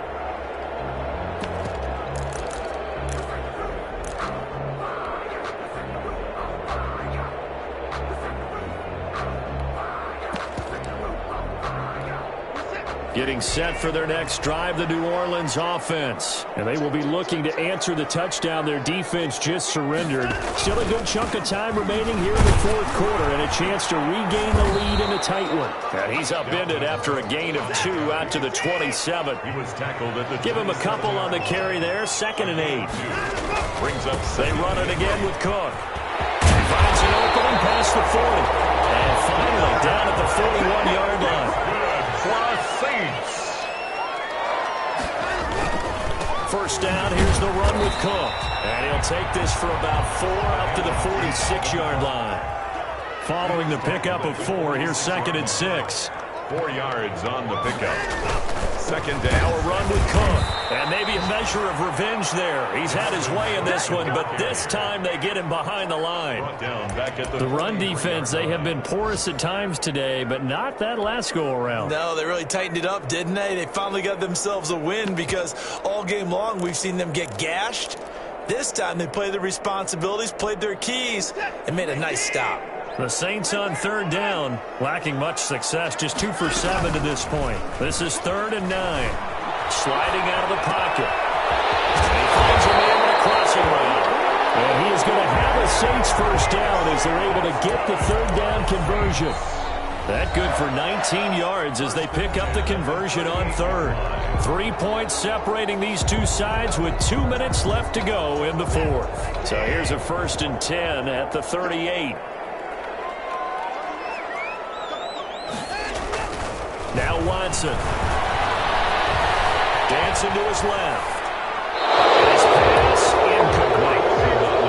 Getting set for their next drive, the New Orleans offense. And they will be looking to answer the touchdown their defense just surrendered. Still a good chunk of time remaining here in the fourth quarter and a chance to regain the lead in a tight one. And he's upended after a gain of 2 out to the 27. He was tackled at the Give him a couple on the carry there, 2nd and 8. Brings up They run it again with Cook. Finds an opening past the 40. And finally down at the 41-yard line. First down, here's the run with Cook. And he'll take this for about 4 up to the 46-yard line. Following the pickup of 4, here's 2nd and 6. 4 yards on the pickup. 2nd down. Now a run with Cook. And maybe a measure of revenge there. He's had his way in this one, but this time they get him behind the line. Down back at The run defense, they have been porous at times today, but not that last go-around. No, they really tightened it up, didn't they? They finally got themselves a win because all game long we've seen them get gashed. This time they played their responsibilities, played their keys, and made a nice stop. The Saints on 3rd down, lacking much success, just 2 for 7 to this point. This is 3rd and 9. Sliding out of the pocket. And he finds a man with a crossing route. And he is going to have a Saints first down as they're able to get the 3rd down conversion. That good for 19 yards as they pick up the conversion on 3rd. 3 points separating these two sides with 2 minutes left to go in the 4th. So here's a 1st and 10 at the 38. Now Watson. Dancing to his left. And his pass incomplete.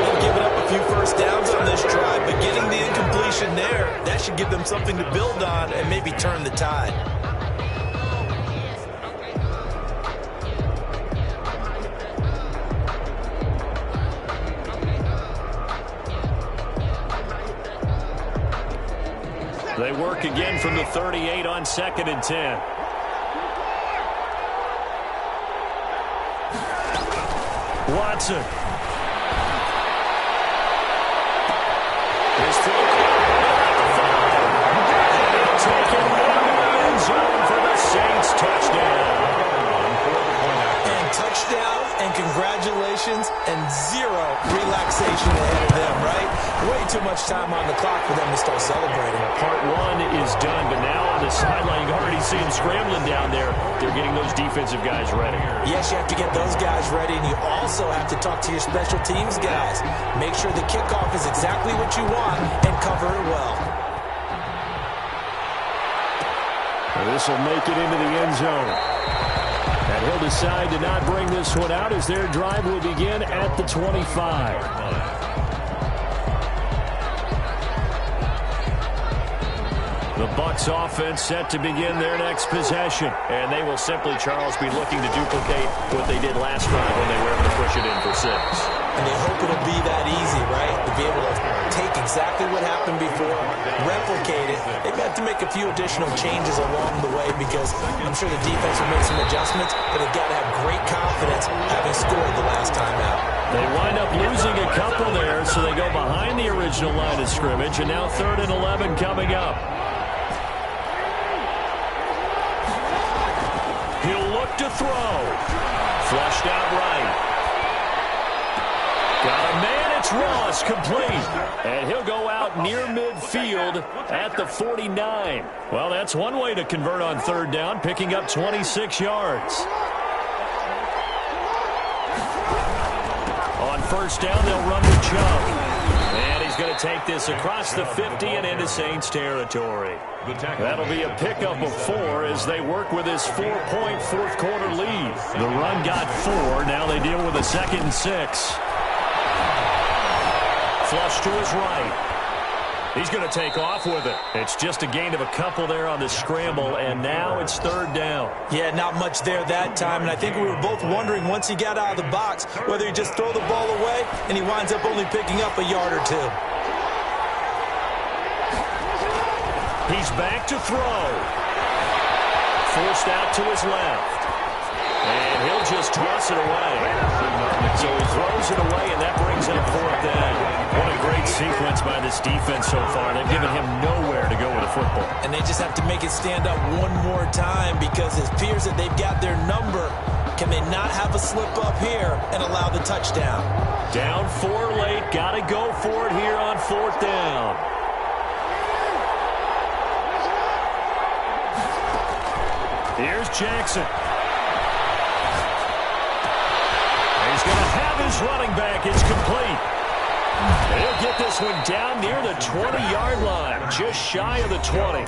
They've given up a few first downs on this drive, but getting the incompletion there, that should give them something to build on and maybe turn the tide. They work again from the 38 on 2nd and 10. Watson. His throw taken into the end zone for the Saints touchdown. And touchdown and congratulations and 0 relaxation ahead of them, right? Way too much time on the clock for them to start celebrating. Part 1 is done, but now on the sideline, you can already see them scrambling down there. They're getting those defensive guys ready. Yes, you have to get those guys ready, and you also have to talk to your special teams guys. Make sure the kickoff is exactly what you want and cover it well. This will make it into the end zone. And he'll decide to not bring this one out as their drive will begin at the 25. The Bucs offense set to begin their next possession. And they will simply, Charles, be looking to duplicate what they did last drive when they were able to push it in for 6. And they hope it'll be that easy, right? To be able to take exactly what happened before, replicate it. They have to make a few additional changes along the way because I'm sure the defense will make some adjustments, but they've got to have great confidence having scored the last time out. They wind up losing a couple there, so they go behind the original line of scrimmage, and now 3rd and 11 coming up. He'll look to throw. Flushed out right. Got a man, it's Ross, complete. And he'll go out near midfield at the 49. Well, that's one way to convert on 3rd down, picking up 26 yards. On 1st down, they'll run with Chubb. And he's going to take this across the 50 and into Saints territory. That'll be a pickup of 4 as they work with this 4-point fourth quarter lead. The run got 4. Now they deal with a 2nd and 6. Flush to his right. He's going to take off with it. It's just a gain of a couple there on the scramble, and now it's 3rd down. Yeah, not much there that time, and I think we were both wondering once he got out of the box whether he'd just throw the ball away, and he winds up only picking up a yard or 2. He's back to throw. Forced out to his left. And he'll just toss it away. So he throws it away, and that brings up 4th down. What a great sequence by this defense so far. They've given him nowhere to go with the football. And they just have to make it stand up one more time because it appears that they've got their number. Can they not have a slip up here and allow the touchdown? Down 4 late. Got to go for it here on 4th down. Here's Jackson. He's going to have his running back. It's complete. He'll get this one down near the 20-yard line, just shy of the 20.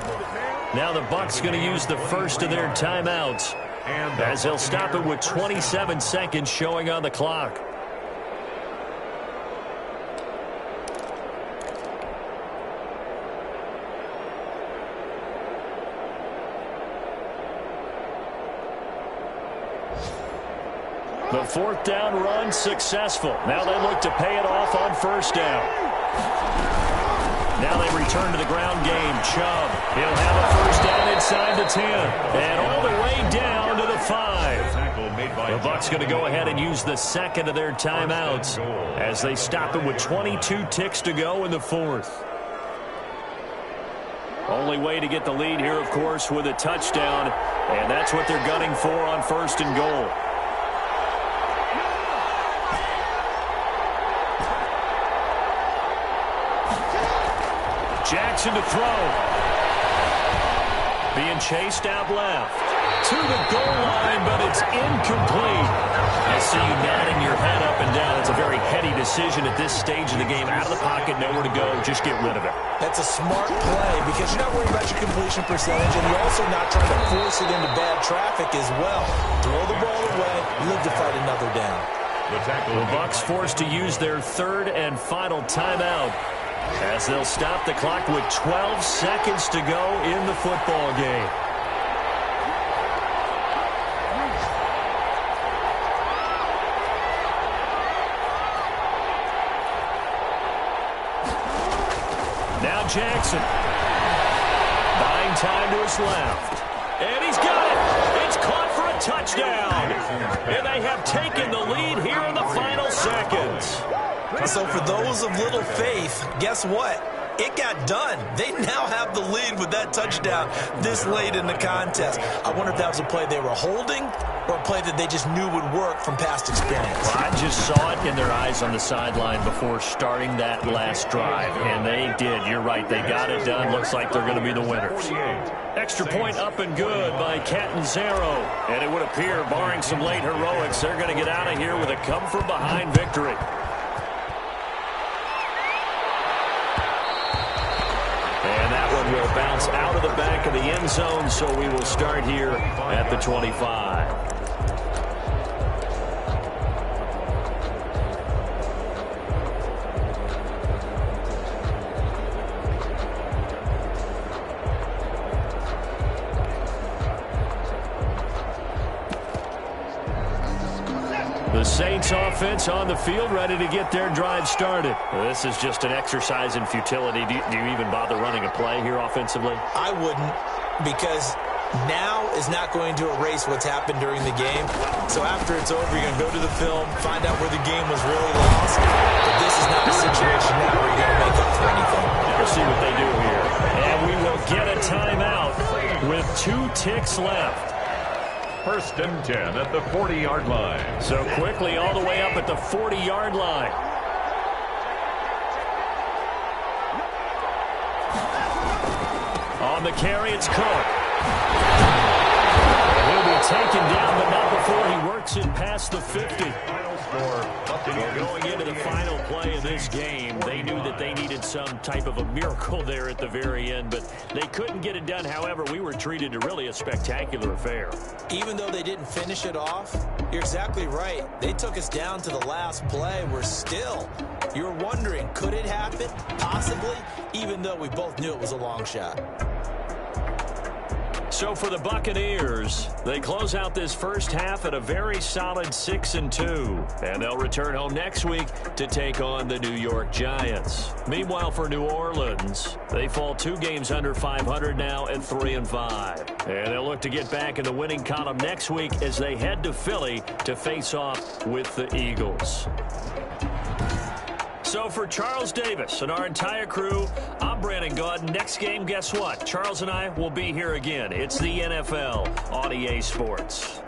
Now the Bucs going to use the first of their timeouts, as they'll stop it with 27 seconds showing on the clock. The 4th down run successful. Now they look to pay it off on 1st down. Now they return to the ground game. Chubb, he'll have a 1st down inside the 10. And all the way down to the 5. The Bucs going to go ahead and use the second of their timeouts as they stop it with 22 ticks to go in the 4th. Only way to get the lead here, of course, with a touchdown. And that's what they're gunning for on 1st and goal. Jackson to throw. Being chased out left. To the goal line, but it's incomplete. I see you nodding your head up and down. It's a very heady decision at this stage of the game. Out of the pocket, nowhere to go. Just get rid of it. That's a smart play because you're not worried about your completion percentage, and you're also not trying to force it into bad traffic as well. Throw the ball away, live to fight another down. The Bucs forced to use their 3rd and final timeout, as they'll stop the clock with 12 seconds to go in the football game. Now Jackson. Buying time to his left. And he's got it. It's caught for a touchdown. And they have taken the lead here in the final seconds. So for those of little faith, guess what? It got done. They now have the lead with that touchdown this late in the contest. I wonder if that was a play they were holding or a play that they just knew would work from past experience. Well, I just saw it in their eyes on the sideline before starting that last drive, and they did. You're right. They got it done. Looks like they're going to be the winners. Extra point up and good by Catanzaro. And it would appear, barring some late heroics, they're going to get out of here with a come-from-behind victory. Will bounce out of the back of the end zone, so we will start here at the 25. The Saints offense on the field, ready to get their drive started. This is just an exercise in futility. Do you even bother running a play here offensively? I wouldn't, because now is not going to erase what's happened during the game. So after it's over, you're going to go to the film, find out where the game was really lost. But this is not a situation now where you're going to make up for anything. We'll see what they do here. And we will get a timeout with 2 ticks left. 1st and 10 at the 40-yard line. So quickly all the way up at the 40-yard line. On the carry, it's Cook. He'll be taken down, but not before he works it past the 50. Going into the final play of this game, they knew that they needed some type of a miracle there at the very end, but they couldn't get it done. However, we were treated to really a spectacular affair. Even though they didn't finish it off, you're exactly right. They took us down to the last play. We're still, you're wondering, could it happen? Possibly, even though we both knew it was a long shot. So for the Buccaneers, they close out this first half at a very solid 6-2. And they'll return home next week to take on the New York Giants. Meanwhile, for New Orleans, they fall 2 games under 500 now at 3-5. And they'll look to get back in the winning column next week as they head to Philly to face off with the Eagles. So for Charles Davis and our entire crew, I'm Brandon Gaudin. Next game, guess what? Charles and I will be here again. It's the NFL on EA Sports.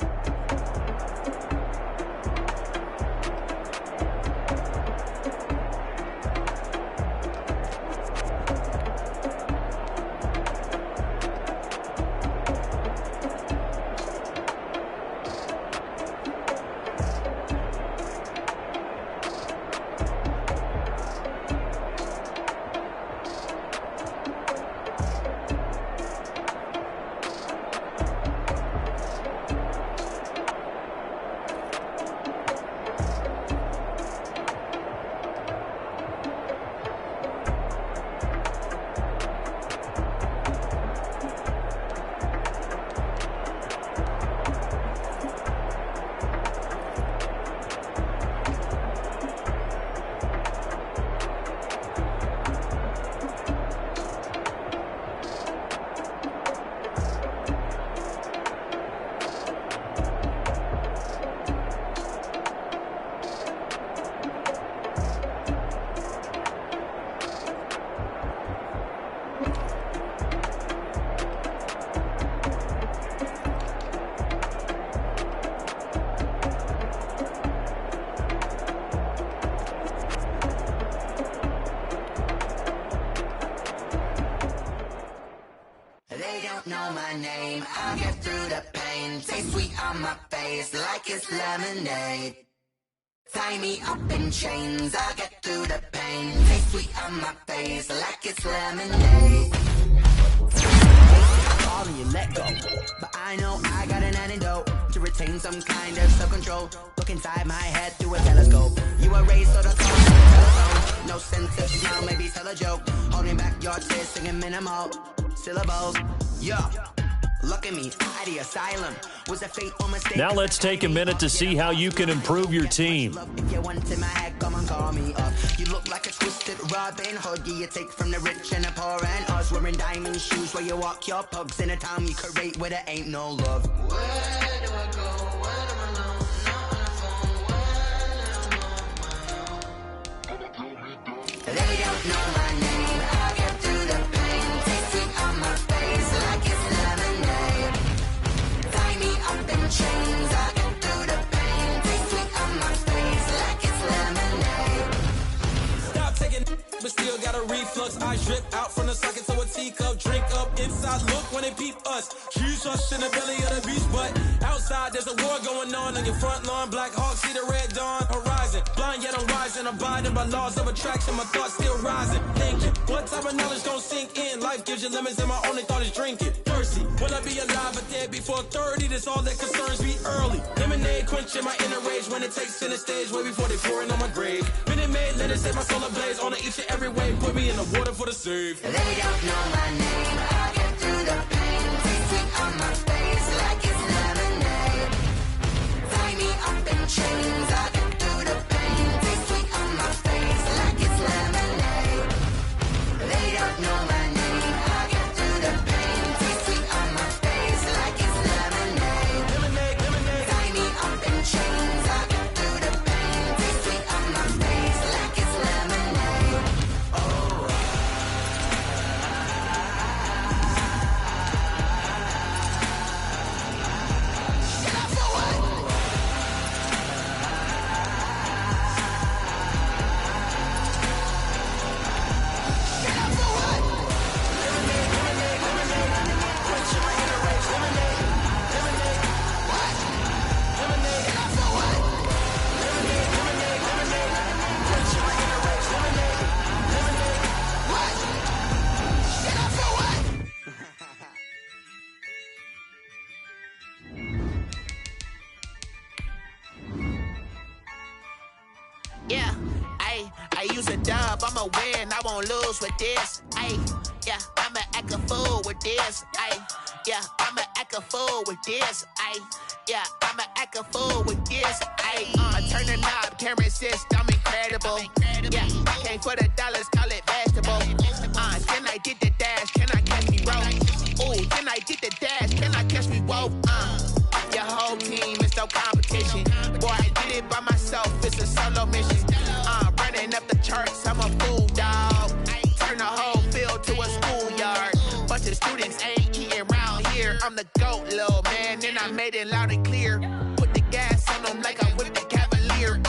Know my name, I'll get through the pain. Taste sweet on my face like it's lemonade. Tie me up in chains, I'll get through the pain. Taste sweet on my face like it's lemonade. All you let go, but I know I got an antidote to retain some kind of self-control. Look inside my head through a telescope. You were raised so the telephone. No sense of smell, maybe tell a joke. Holding back your tears, singing minimal syllables. Yo, look at me, out the asylum. Was a fate or mistake? Now let's take a minute to see how you can improve your team. If you want in my head, come and call me up. You look like a twisted Robin Hood. Yeah, you take from the rich and the poor and us. Wearing diamond shoes where you walk your pugs in a town you create where there ain't no love. Where do I go? Where am I alone? Not on the phone. When I'm on my own. They don't know my name. I get through the pain. Taste sweet on my face like it's lemonade. Tie me up in chains. I get through the pain. Taste sweet on my face like it's lemonade. Stop taking, but still got a reflux. I drip out from the socket to a teacup. Drink up inside, look when they peep us. Choose us in the belly of the beast, but outside there's a war going on your front lawn. Black Hawk, see the red dawn horizon. Blind yet I'm rising, abiding by laws of attraction. My thoughts still rising. Thinking, what type of knowledge don't sink in? Life gives you limits, and my only thought is drinking. Thirsty, will I be alive or dead before 30? That's all that concerns me early. Lemonade quenching my inner rage when it takes center stage way before they pouring on my grave. Minute Maid, let it set my soul ablaze on each and every way. Put me in the water for the save. They don't know my name. I get through the pain. Taste sweet on my face like it's lemonade. Tie me up in chains. I get through the pain. Taste sweet on my face like it's lemonade. They don't know my name. I get through the pain. Taste sweet on my face like it's lemonade. Lemonade, lemonade. Tie me up in chains. I get through the pain. Taste sweet on my face like it's lemonade. Oh. Yeah, I use a dub, I'ma win, I won't lose with this. Yeah, I'ma act a fool with this. Yeah, I'ma act a fool with this. Yeah, I'ma act a fool with this. I turn the knob, can't resist, I'm incredible. Yeah, came for the dollars, call it vegetable. Can I get the dash, can I catch me roll? Ooh, can I get the dash, can I catch me roll? Your whole team is no competition. Boy, I did it by myself, it's a solo mission. Running up the charts I'm the GOAT, little man, and I made it loud and clear. Put the gas on them like I'm with the Cavalier.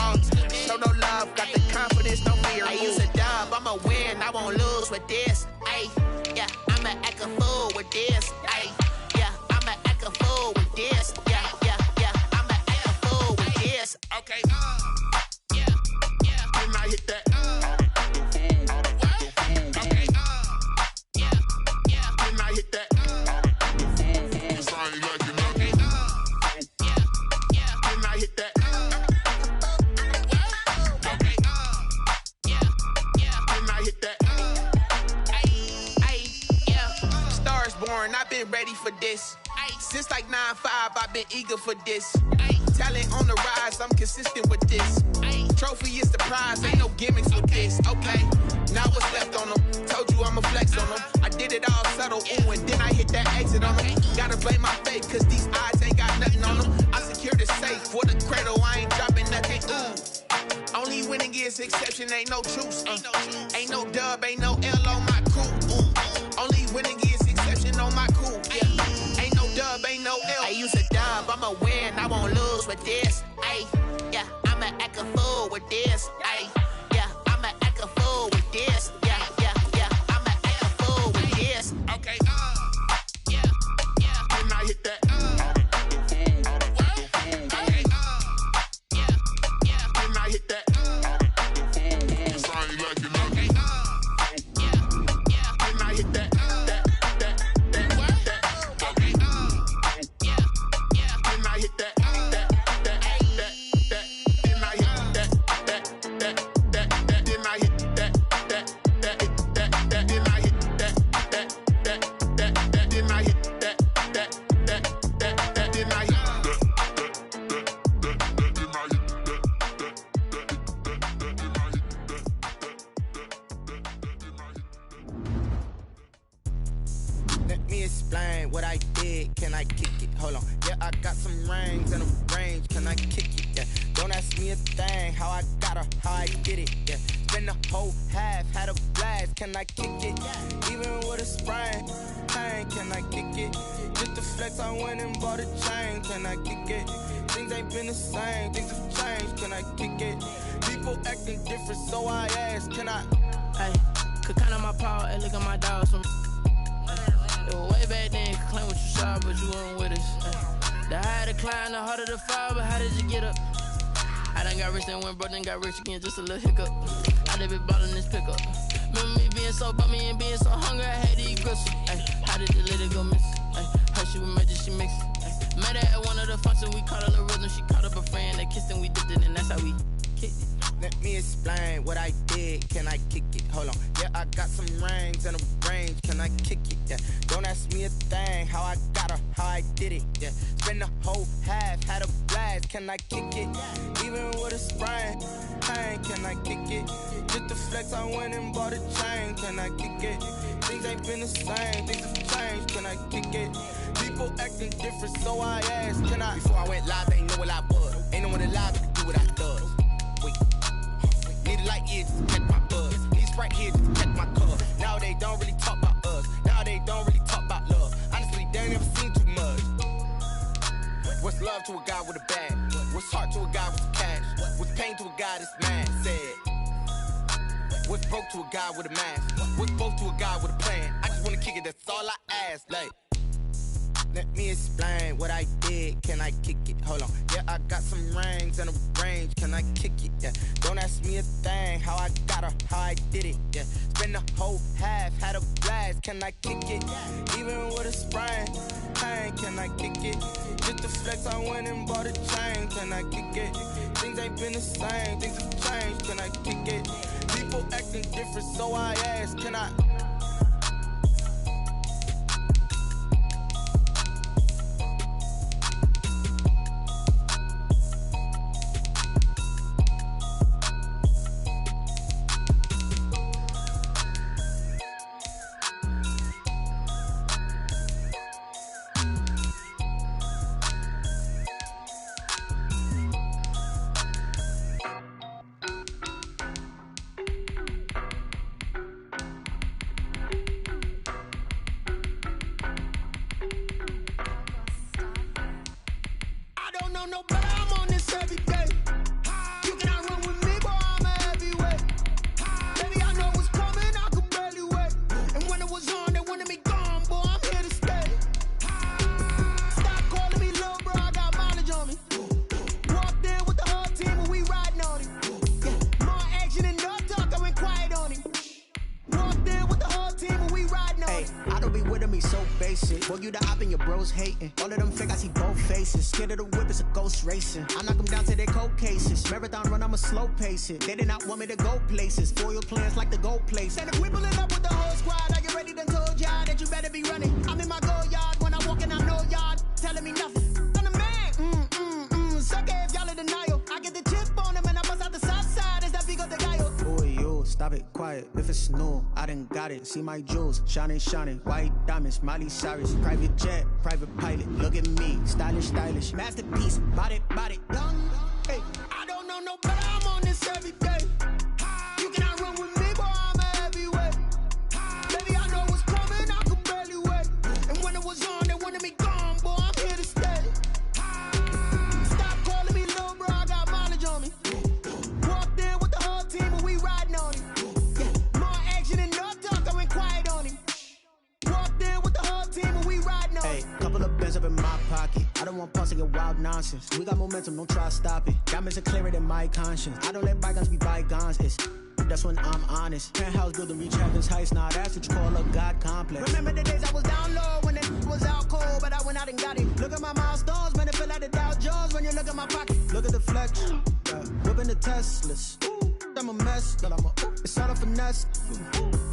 Show no love, got the confidence, no fear. I use a dub, I'ma win, I won't lose with this. Ay, yeah, I'ma act a fool with this. Ay, yeah, I'ma act a fool with this. Yeah, yeah, yeah, I'ma act a fool with this. Okay, yeah, yeah, then I hit that. Okay, yeah, yeah, then I hit that. I've been ready for this. Since like 9-5, I've been eager for this. Talent on the rise, I'm consistent with this. Trophy is the prize, ain't no gimmicks with this. Okay, now what's left on them? Told you I'ma flex on them. I did it all subtle, ooh, and then I hit that exit on them. Gotta blame my fate, cause these eyes ain't got nothing on them. I secured the safe for the cradle, I ain't dropping nothing, ooh. Only winning is exception, ain't no truce. Ain't no dub, ain't no L on my crew. Only winning is exception on my crew. Yeah. Ain't no dub, ain't no L. I use a dub, I'ma win, I won't lose with this. Ay, yeah, I'ma act a fool with this. Ay, yeah, I'ma act a fool with this. Yeah, yeah, yeah, I'ma act a fool with this. Okay, yeah, yeah, then I hit that. Okay, yeah, yeah, then I hit that. So I asked, can I? Hey, could count on my power, hey, look at my dogs from. It was way back then, could claim what you saw, but you weren't with us. The higher the climb, the harder the fall, but how did you get up? I done got rich, then went broke, then got rich again, just a little hiccup. I done been ballin' this pickup. Remember me being so bummy and being so hungry, I had to eat gristle. Ay, how did the lady go miss? Ay, her she was magic, she mixed. Met her at one of the functions, we caught her little rhythm, she caught up a friend, they kissed and we dipped it, and that's how we kicked it. Let me explain what I did. Can I kick it? Hold on. Yeah, I got some rings and a range. Can I kick it? Yeah. Don't ask me a thing. How I got her, how I did it. Yeah. Spend the whole half, had a blast. Can I kick it? Even with a sprain. Pain, can I kick it? Just to flex, I went and bought a chain. Can I kick it? Things ain't been the same. Things have changed. Can I kick it? People acting different, so I asked. Can I? Before I went live, they ain't know what I was. Ain't no one alive that can do what I does. Need a light here just to catch my buzz. Need Sprite here just to catch my car. Now they don't really talk about us. Now they don't really talk about love. Honestly, they ain't never seen too much. What's love to a guy with a bag? What's heart to a guy with cash? What's pain to a guy that's mad? Said. What's broke to a guy with a mask? What's both to a guy with a plan? I just wanna kick it, that's all I ask. Like, let me explain what I did. Can I kick it? Hold on. Yeah, I got some rings and a range. Can I kick it? Yeah. Don't ask me a thing. How I got her, how I did it. Yeah. Spend the whole half, had a blast. Can I kick it? Even with a sprain. Pain, can I kick it? Just to flex, I went and bought a chain. Can I kick it? Things ain't been the same. Things have changed. Can I kick it? People acting different, so I asked. Can I? basic. Boy, you the op and your bros hating. All of them fake, I see both faces. Scared of the whip, it's a ghost racing. I knock them down to their cold cases. Marathon run, I'ma slow pace it. They did not want me to go places. Foil plans like the gold place. And if we pulling up with the whole squad, are you ready? Done told y'all that you better be running. I'm in my go yard when I walk in, I know y'all telling me nothing. I'm the man. Suck it if y'all in denial. I get the chip on them and I bust out the south side. Is that Vigo de Gallo? Boy, yo, stop it, quiet. If it's new, I done got it. See my jewels, shining, shining. White diamonds, Miley Cyrus. Private jet, private pilot. Look at me, stylish, stylish. Masterpiece, body, young. Hey, I don't know no better. I'm on this every day. You cannot run with me, boy. I'm a heavyweight. Baby, I know what's coming. I could barely wait. And when it was on, they wanted me gone, boy. I'm here to stay. Stop calling me little bro. I got mileage on me. Walked in with the whole team and we riding on him. Yeah, more action and no talk. I went quiet on him. Walked in with the whole team and we riding on him. Hey, couple of bands up in my pocket. I don't want pause to get wild nonsense. We got momentum, don't try to stop it. Diamonds are clearer than my conscience. I don't let bygones be bygones. That's when I'm honest. Penthouse building, reach heaven's heights. Nah, that's what you call a God complex. Remember the days I was down low when it was out cold, but I went out and got it. Look at my milestones, man, it feel like the Dow Jones when you look at my pocket. Look at the flex, whipping the Teslas. I'm a mess, but it's all a finesse.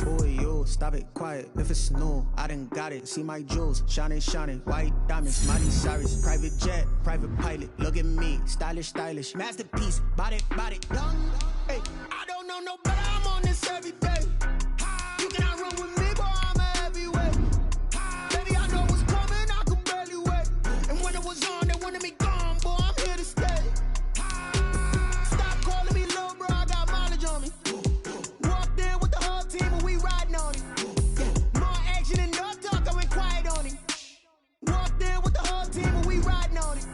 Boy, yo, stop it, quiet. If it's new, I done got it. See my jewels, shining, shining. White diamonds, Miley Cyrus. Private jet, private pilot. Look at me, stylish, stylish. Masterpiece, body, young. Hey, I don't know no better. I'm on this every day. You cannot run with me, boy. I'm a heavyweight. Baby, I know what's coming. I could barely wait. And when it was on, they wanted me gone, boy. I'm here to stay. Stop calling me little bro. I got mileage on me. Walked in with the whole team and we riding on him. Yeah, more action and no talk. I went quiet on him. Walked in with the whole team and we riding on him.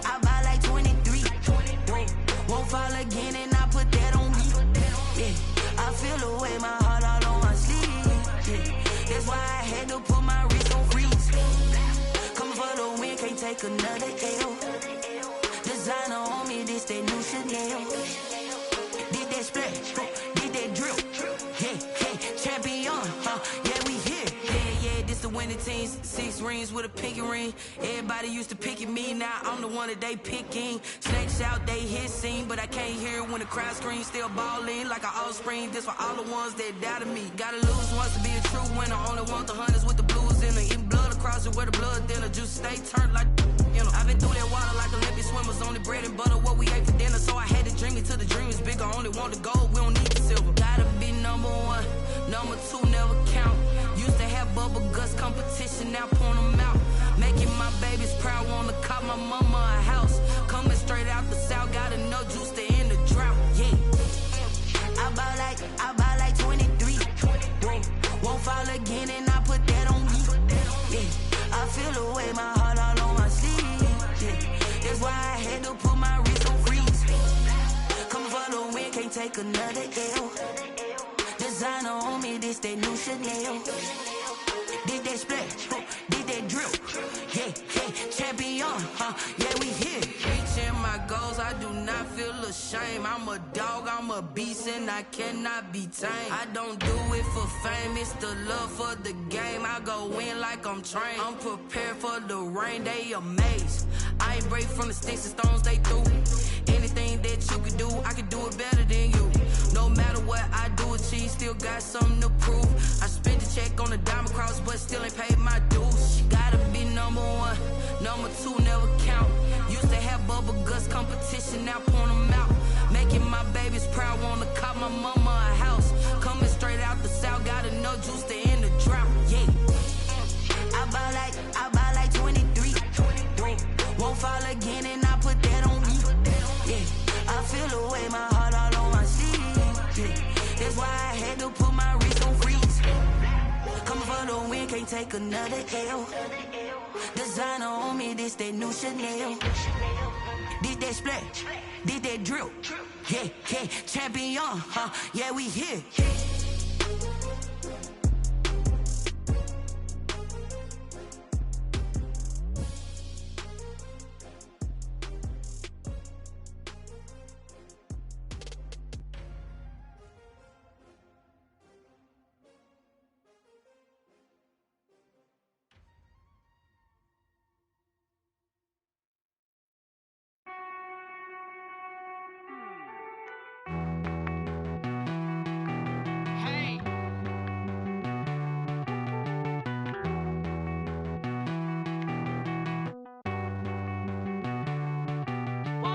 I buy like 23. Won't fall again and I put that on me. Yeah, I feel the way my heart all on my sleeve. Yeah, that's why I had to put my wrist on freeze. Coming for the win, can't take another L. Designer on me, this that new Chanel. Did that splash, did that drill. Yeah, champion, yeah, we here. Yeah, this the winning team. 6 rings with a pinky ring. Everybody used to pick at me, now I'm the one that they picking. Snakes out, they hit scene, but I can't hear it when the crowd screams. Still balling like an offspring. This for all the ones that doubted me. Gotta lose once to be a true winner. Only want the hunters with the blues in it. Eating blood across it where the blood thinner. Just stay turned like, you know. I've been through that water like Olympic swimmers. Only bread and butter, what we ate for dinner. So I had to dream it till the dream is bigger. Only want the gold, we don't need the silver. Gotta be number 1, number 2 never count. Used to have bubble guts competition, now point them out. Making my babies proud, wanna cop my mama a house. Coming straight out the south, got enough juice to end the drought. Yeah, I buy like 23. Won't fall again and I put that on me. Yeah, I feel the way my heart all on my sleeve. Yeah, that's why I had to put my wrist on freeze. Coming for the win, can't take another L. Designer on me, this that new Chanel. Did that splash, did that drill. Yeah, champion, yeah, we here. Reaching my goals, I do not feel ashamed. I'm a dog, I'm a beast, and I cannot be tamed. I don't do it for fame, it's the love for the game. I go in like I'm trained. I'm prepared for the rain, they amazed. I ain't break from the sticks and stones they threw. Anything that you could do, I could do it better than you. No matter what I do, achieve, still got something to prove. I spent the check on the diamond cross, but still ain't paid my dues. Gotta be number 1, number 2 never count. Used to have bubble guts competition, now point them out. Making my babies proud, wanna cop my mama a house. Coming straight out the south, got enough juice to end the drought. Yeah, I buy like 23. Won't fall again and I put that on me. Yeah, I feel the way my heart all on my sleeve. Yeah, that's why I had to put my wrist on freeze. Coming for the win, can't take another L. Designer on me, this that new Chanel. Did that splash, did that drill. Yeah, champion, yeah, we here.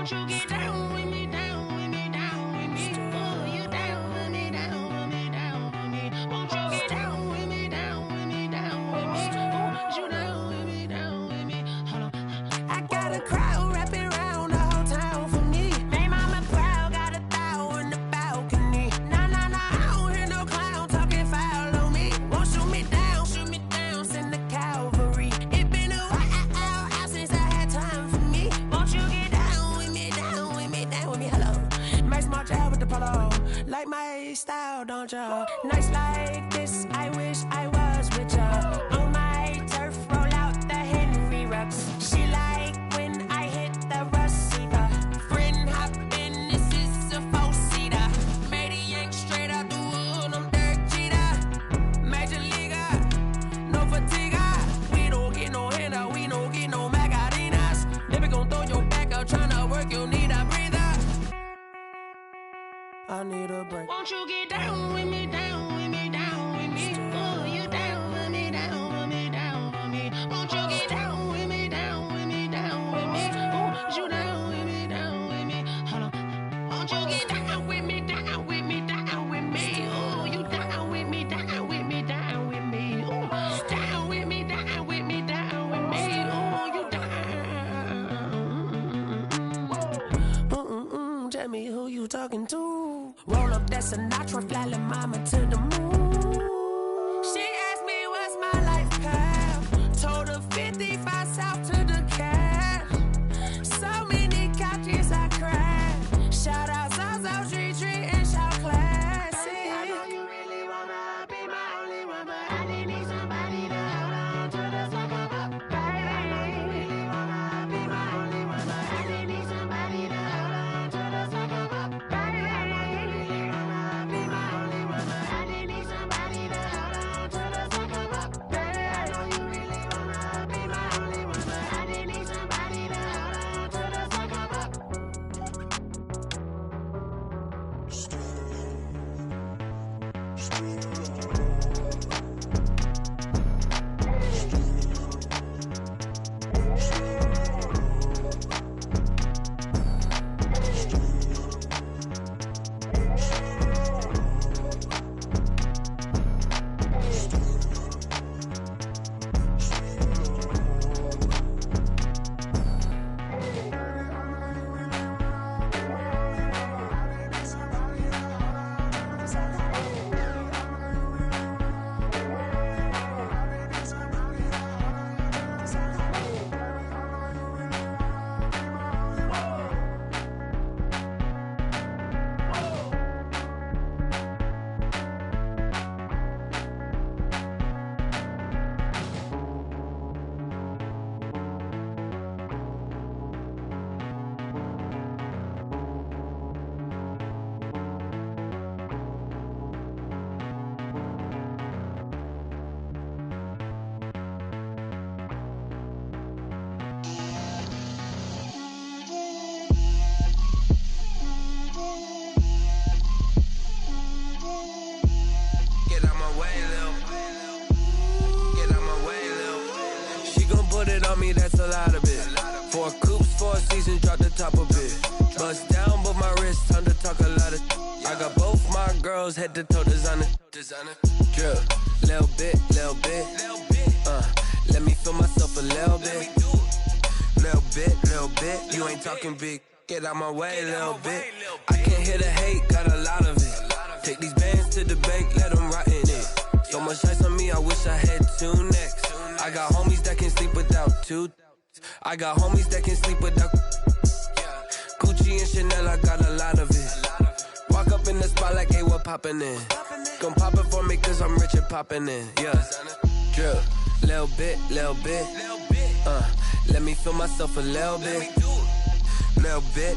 Won't you get down with me, down with me, down with me? Oh, you down with me, down with me, down with me. Won't you get down with me, down with me, down with me? Oh, you down with me, down with me? Hold on. I got a crowd wrapping around the whole town for me. Made mama proud, got a thou in the balcony. Nah, nah, nah, I don't hear no clown talking foul on me. Won't shoot me down, send the cavalry. It been a while since I had time for me. Won't you get down with me, down with me, down with me? Hello. Max March out with the polo. Like my style, don't ya? Nights like this, I wish I was with ya. On my turf, roll out the Henry Rux. She like when I hit the Rosita. Friend hop in, this is a four-seater. Made a yank straight out the wood, I'm Derek Jeter. Major leaguer, no fatigue. We don't get no handout, we don't get no Macarinas. Never gon' throw your back out, tryna work, you need a breather. I need a break. Won't you get down with me, down with me, down with me? Oh, you down with me, down with me, down with me? Won't you get down with me, down with me, down with me? Oh, you down with me, down with me? Hold on. Won't you get down with me, down with me, down with me? Oh, you down with me, down with me, down with me? Oh, down with me, down with me, down with me? Oh, you down. Tell me who you talking to. Roll up that Sinatra, fly la mama to the moon. She asked me what's my life path. Told her 55 south to the cash. So many couches I crashed. Shout out Zazo, Tree, and shout classic. I know you really wanna be my only one, but I didn't need somebody to hold on to the sucker up. Baby, I know you really wanna be my only one, but I didn't need somebody to hold on to the sucker up. Baby, I know you really wanna be my only one, but I didn't need somebody to hold on to the sucker up. Baby, I know you really wanna be my only one, but I didn't need somebody to hold on to the sucker up. Me, that's a lot of it. 4 coops, 4 seasons, drop the top of it. Bust down, but my wrist, time to talk a lot of. I got both my girls, head to toe designer. Drip, little bit. Let me feel myself a little bit. Little bit. You ain't talking big. Get out my way, little bit. I can't hear the hate, got a lot of it. Take these bands to the bank, let them rot in it. So much ice on me, I wish I had 2 necks. I got homies that can sleep without 2. I got homies that can sleep without Gucci and Chanel, I got a lot of it. Walk up in the spot like, hey, what poppin' in? Gon' pop it for me cause I'm rich and poppin' in. Yeah, drip, little bit. Let me feel myself a little bit. Little bit.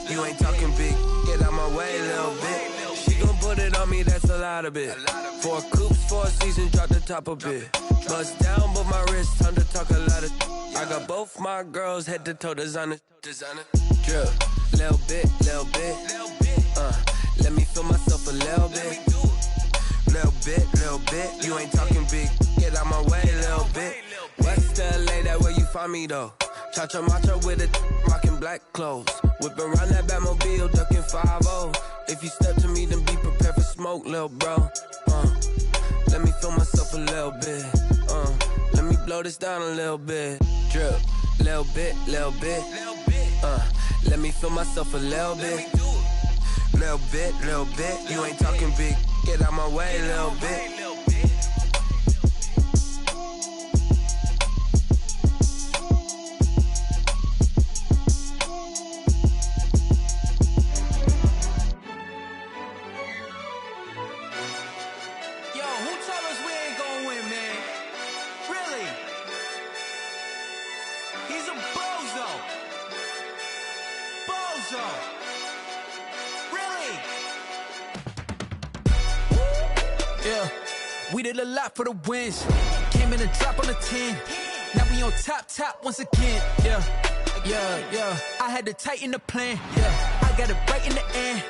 You ain't talking big. Get out my way, little bit. She gon' put it on me, that's a lot of it. 4 coops, 4 seasons, drop the top of it. Bust down, but my wrist, time to talk a lot of. I got both my girls, head to toe designer. Drip, little bit. Let me feel myself a little bit. Little bit. You ain't talking big. Get out my way, little bit. West LA, that where you find me though. Cha-cha matcha with it, rockin' black clothes. Whip around that Batmobile, ducking 5-0. If you step to me, then be prepared for smoke, lil' bro. Let me feel myself a little bit. Let me blow this down a little bit. Drip, little bit, little bit. Let me feel myself a little bit. Little bit, little bit. You ain't talking big. Get out my way, little bit. We did a lot for the wins. Came in a drop on the 10. Now we on top once again. Yeah. I had to tighten the plan. Yeah, I got it right in the end.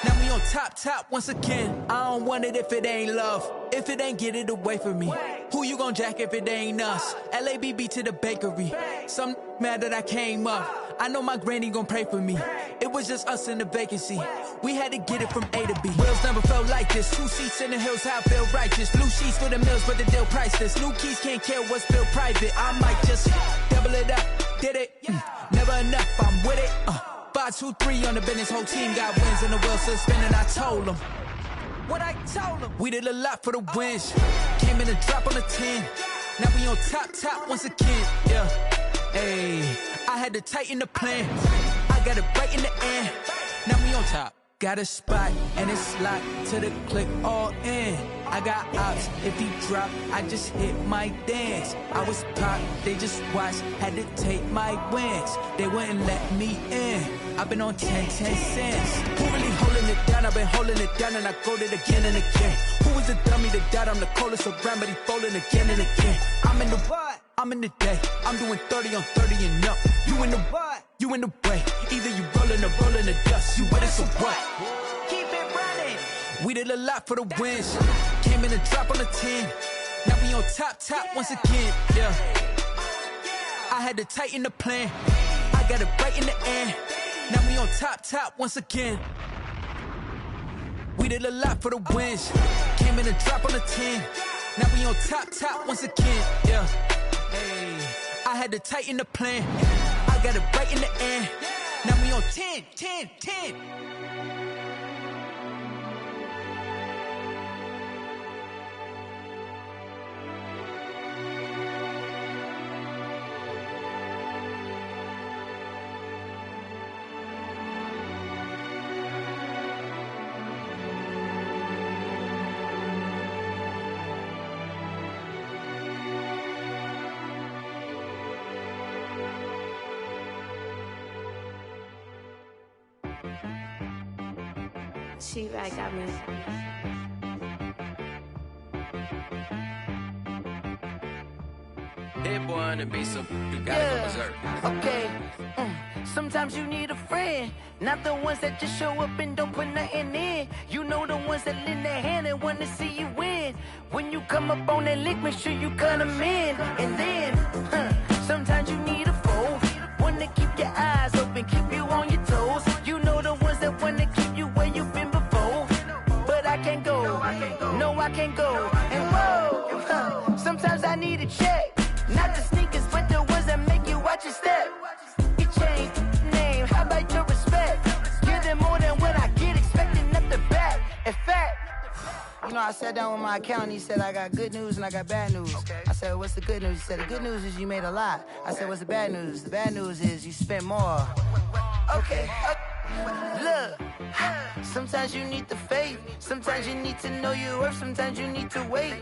Now we on top once again. I don't want it if it ain't love. If it ain't, get it away from me. Who you gon' jack if it ain't us? LABB to the bakery. Some mad that I came up. I know my granny gon' pray for me. It was just us in the vacancy. We had to get it from A to B. Wheels never felt like this. 2 seats in the hills, how I feel righteous. Blue sheets for the mills, but the deal priceless. New keys can't care what's built private. I might just double it up. Did it? Never enough, I'm with it. 5, 2, 3 on the business. Whole team got wins and the wheels still spinning. I told them what I told them. We did a lot for the wins. Came in a drop on the 10. Now we on top once again. Yeah. Hey, I had to tighten the plan. I got it right in the end. Now we on top. Got a spot and it's locked to the click all in. I got ops, if he drop, I just hit my dance. I was pop, they just watched, had to take my wins. They wouldn't let me in. I've been on 10 cents. Who really holding it down? I've been holding it down and I go it again and again. Who was the dummy that died? I'm the coldest around, but he folding again and again. I'm in the what? I'm in the day. I'm doing 30 on 30 and up. You in the what? You in the way. Either you rolling or rolling the dust. You with it, so what? Keep it running. We did a lot for the wins. Came in a drop on the 10. Now we on top once again. Yeah. I had to tighten the plan. I got it right in the end. Now we on top once again. We did a lot for the wins. Came in a drop on the 10. Now we on top once again. Yeah. Hey, I had to tighten the plan. I got it right in the end. Now we on 10. She right got me. Hit boy on the beat, so you gotta go berserk. Okay. Sometimes you need a friend, not the ones that just show up and don't put nothing in. You know the ones that lend their hand and wanna see you win. When you come up on that lick, make sure you cut them in. And then, sometimes you need a foe, one to keep your eyes open, keep you on your toes. You know the ones that wanna keep you where you've been before. But I can't go, no I can't go. And whoa, sometimes I need a check. Not the sneakers, but the ones that make you watch your step. You change name, how about your respect? Give them more than what I get, expecting nothing back. In fact, you know, I sat down with my accountant, he said I got good news and I got bad news. I said, what's the good news? He said, the good news is you made a lot. I said, what's the bad news? The bad news is you spent more. Okay. Look, sometimes you need the faith, sometimes you need to know your worth, sometimes you need to wait.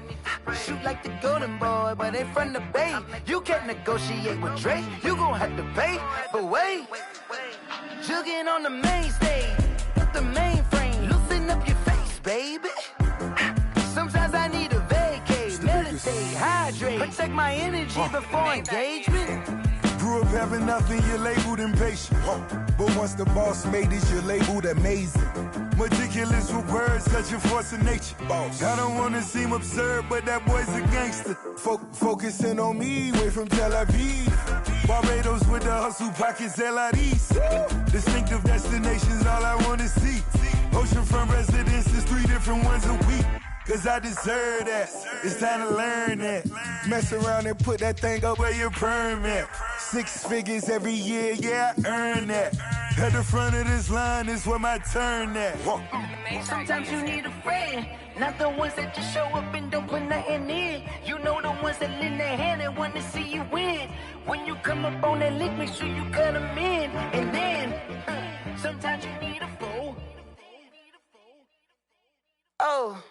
Shoot like the golden boy, but they from the bay. You can't negotiate with Drake, you gon' have to pay. But wait, jugging on the main stage, the mainframe, loosen up your face, baby. Sometimes I need a vacate, meditate, hydrate, protect my energy before engagement. Grew up having nothing, you're labeled impatient. But once the boss made it, you're labeled amazing. Meticulous with words, such a force of nature. I don't wanna seem absurd, but that boy's a gangster. Focusing on me, way from Tel Aviv. Barbados with the hustle pockets, LIDs. Distinctive destinations, all I wanna see. Oceanfront residences, 3 different ones a week. Cause I deserve that, it's time to learn that. Mess around and put that thing up where your permit. 6 figures every year, yeah, I earn that. At the front of this line is where my turn at. Sometimes you need a friend, not the ones that just show up and don't put nothing in. You know the ones that lend their hand and want to see you win. When you come up on that lick, make sure you cut them in. And then, sometimes you need a fool. Oh.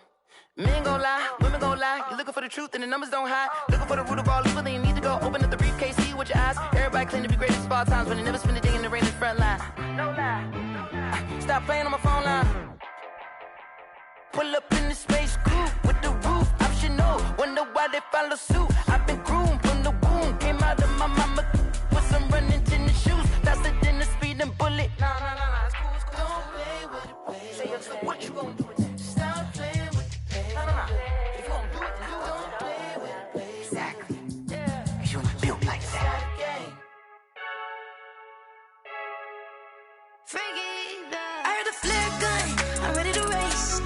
Men gon' lie, women gon' lie. You looking for the truth and the numbers don't hide. Looking for the root of all evil, then you need to go open up the briefcase, see with your eyes. Everybody claim to be greatest of all times, but they never spend a day in the rain in the front line. No lie, stop playing on my phone line. Pull up in the space coupe with the roof optional. Wonder why they follow suit. I've been groomed from the womb, came out of my mama with some running tennis shoes, faster than the speeding bullet. Nah, it's cool, it's cool. Don't play with it, baby. Say so what you gon' do with that? Stop playing with it. If you gon' do it, then don't play with it, baby. Exactly. Yeah. You ain't built like that. I heard the flare gun, I'm ready to race.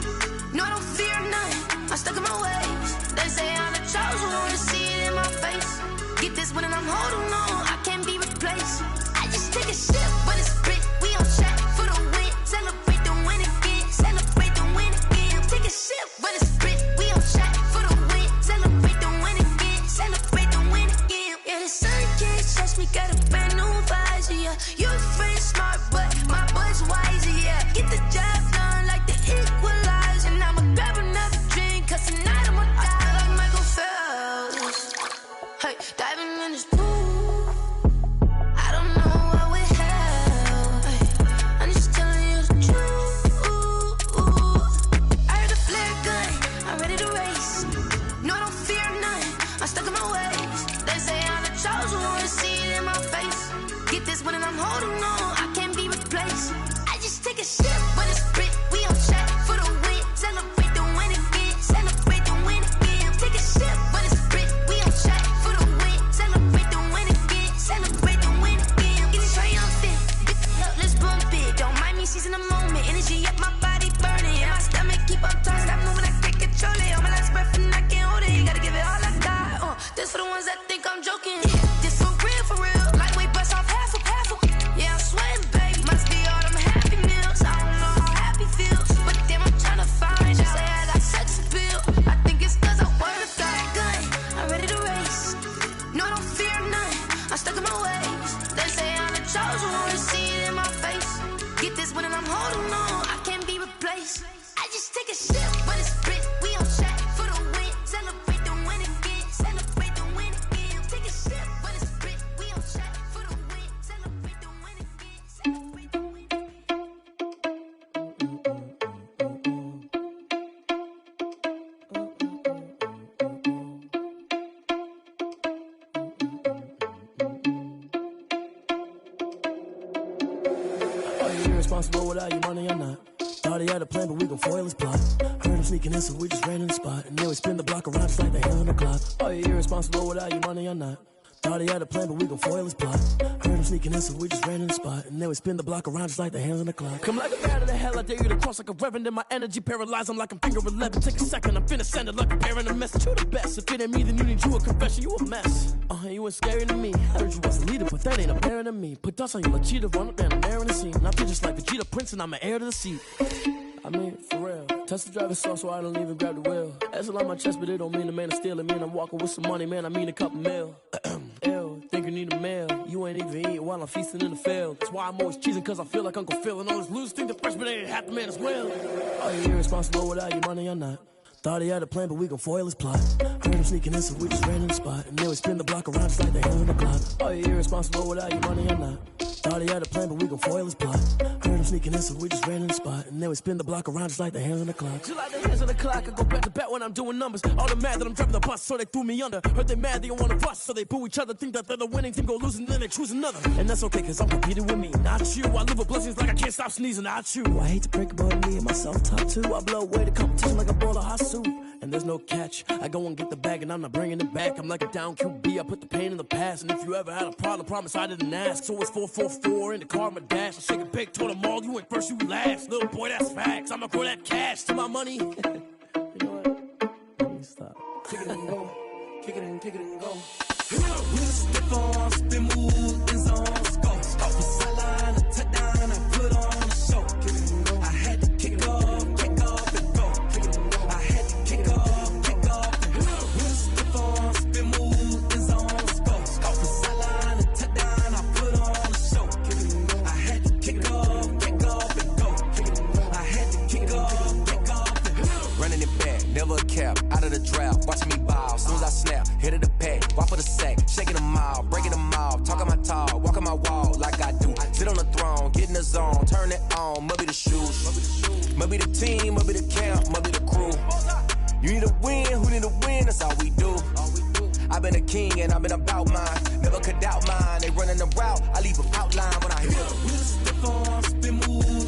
No, I don't fear none, I'm stuck in my ways. They say I'm the chosen one, to see it in my face. Get this one and I'm holding on, I can't be replaced. I just take a sip when it's split, we on track for the win. Celebrate the win again, celebrate the win again. Take a sip when it's split, we on track for the win. Celebrate the win again, celebrate the win again. Yeah, the sun can't touch me, got a brand new visor, yeah. You're friend smart, but my boy's wiser, yeah. Get the job done like the equalizer. And I'ma grab another drink, cause tonight I'ma die like Michael Phelps. Hey, diving in this pool, I don't know what we have. Hey, I'm just telling you the truth. I heard the flare gun, I'm ready to race. No, I don't fear none, I'm stuck in my ways. They say I'm the chosen one, to see it in my face. Get this one and I'm holding on, I can't be replaced. I just take a sip when it's split, we on track for the win. Celebrate the win again, celebrate the win again. Take a sip when it's split, we on track for the win. Celebrate the win again, celebrate the win again. Get it triumphant, look, let's bump it. Don't mind me seizing the moment, energy up my body burning. And my stomach keep up turning, stop moving, I can't control it. On my last breath and I can't hold it, you gotta give it all I got. This for the ones that think I'm joking. This for real, lightweight bust off half a. Yeah, I'm sweating, baby, must be all them happy meals. I don't know how happy feels, but damn, I'm tryna find out. Say I got sex appeal, I think it's cause I work got a gun, I'm ready to race. No, I don't fear none, I'm stuck in my ways. They say I'm the chosen one, to see it in my face. Get this one and I'm holding on, I can't be replaced. I just take a sip when it's split, we on track for the win. Celebrate the win again, celebrate the win again. Take a sip when it's split, we on track for the win. Celebrate the win again, celebrate the win again. Are you irresponsible without your money or not? Thought he had a plan, but we gon' foil his plot. Heard him sneaking in, so we just ran in the spot. And then we spin the block around just like the hell on the clock. Are you irresponsible without your money or not? Thought he had a plan, but we gon' foil his plot. Heard him sneaking in, so we just ran in the spot. And then we spin the block around just like the hands on the clock. Come like a bat of the hell, I dare you to cross like a reverend. And my energy paralyzed, I'm like I'm finger 11. Take a second, I'm finna send it like a bearing a message. You the best, if it ain't me, then you need you a confession. You a mess, you ain't scary to me. Heard you was a leader, but that ain't apparent to me. Put dust on you like cheetah, run up and I'm airing the scene. And I feel just like Vegeta Prince and I'm an heir to the seat. I mean, for real. Touch the driver's soft so I don't even grab the wheel. That's on my chest, but it don't mean the man is stealing. Mean I'm walking with some money, man, I mean a couple mil. Ew, think you need a meal. You ain't even eating while I'm feasting in the field. That's why I'm always cheesing, cause I feel like Uncle Phil. And all those losers think the freshman ain't half the man as well. Are you irresponsible without your money or not? Thought he had a plan, but we gon' foil his plot. Heard him sneaking in, so we just ran in the spot. And then we spin the block around just like the hell on the clock. Are you irresponsible without your money or not? Thought he had a plan, but we gon' foil his plot. Heard him sneaking in, so we just ran in the spot. And then we spin the block around just like the hands on the clock. Just like the hands on the clock, I go back to back when I'm doing numbers. All the mad that I'm driving the bus, so they threw me under. Heard they mad, they don't wanna bust, so they boo each other. Think that they're the winning team, go losing, then they choose another. And that's okay, cause I'm competing with me, not you. I live with blessings like I can't stop sneezing, not you. I hate to break it, but me and myself top two. I blow away the competition like a bowl of hot soup. And there's no catch. I go and get the bag and I'm not bringing it back. I'm like a down QB, I put the pain in the past. And if you ever had a problem, promise I didn't ask. So it's 4-4-4 in the car, my dash. I shake a big, told them all, you went first, you last. Little boy, that's facts. I'ma throw that cash to my money. You know what? Let me stop. Kick it and go. Kick it and go. We'll step on, spin, move, in zone, score. Off the sideline, a touchdown, I put on a show. I had to kick off and go. I had to kick off and go. We'll step on, spin, move, in zone, score. Off the sideline, a touchdown, I put on a show. I had to kick off and go. I had to kick off and go. Running it back, never a cap, out of the draft, watching me ball. Soon as I snap, hit of the pack, walk for the sack, shaking them all, breaking them all, talking my talk, walking my wall like I do. Sit on the throne, get in the zone, turn it on, maybe the shoes, maybe the team, maybe the camp, maybe the crew. You need a win, who need a win, that's all we do. I've been a king and I've been about mine, never could doubt mine. They running the route, I leave them outline when I hit. We'll step on, spin, move.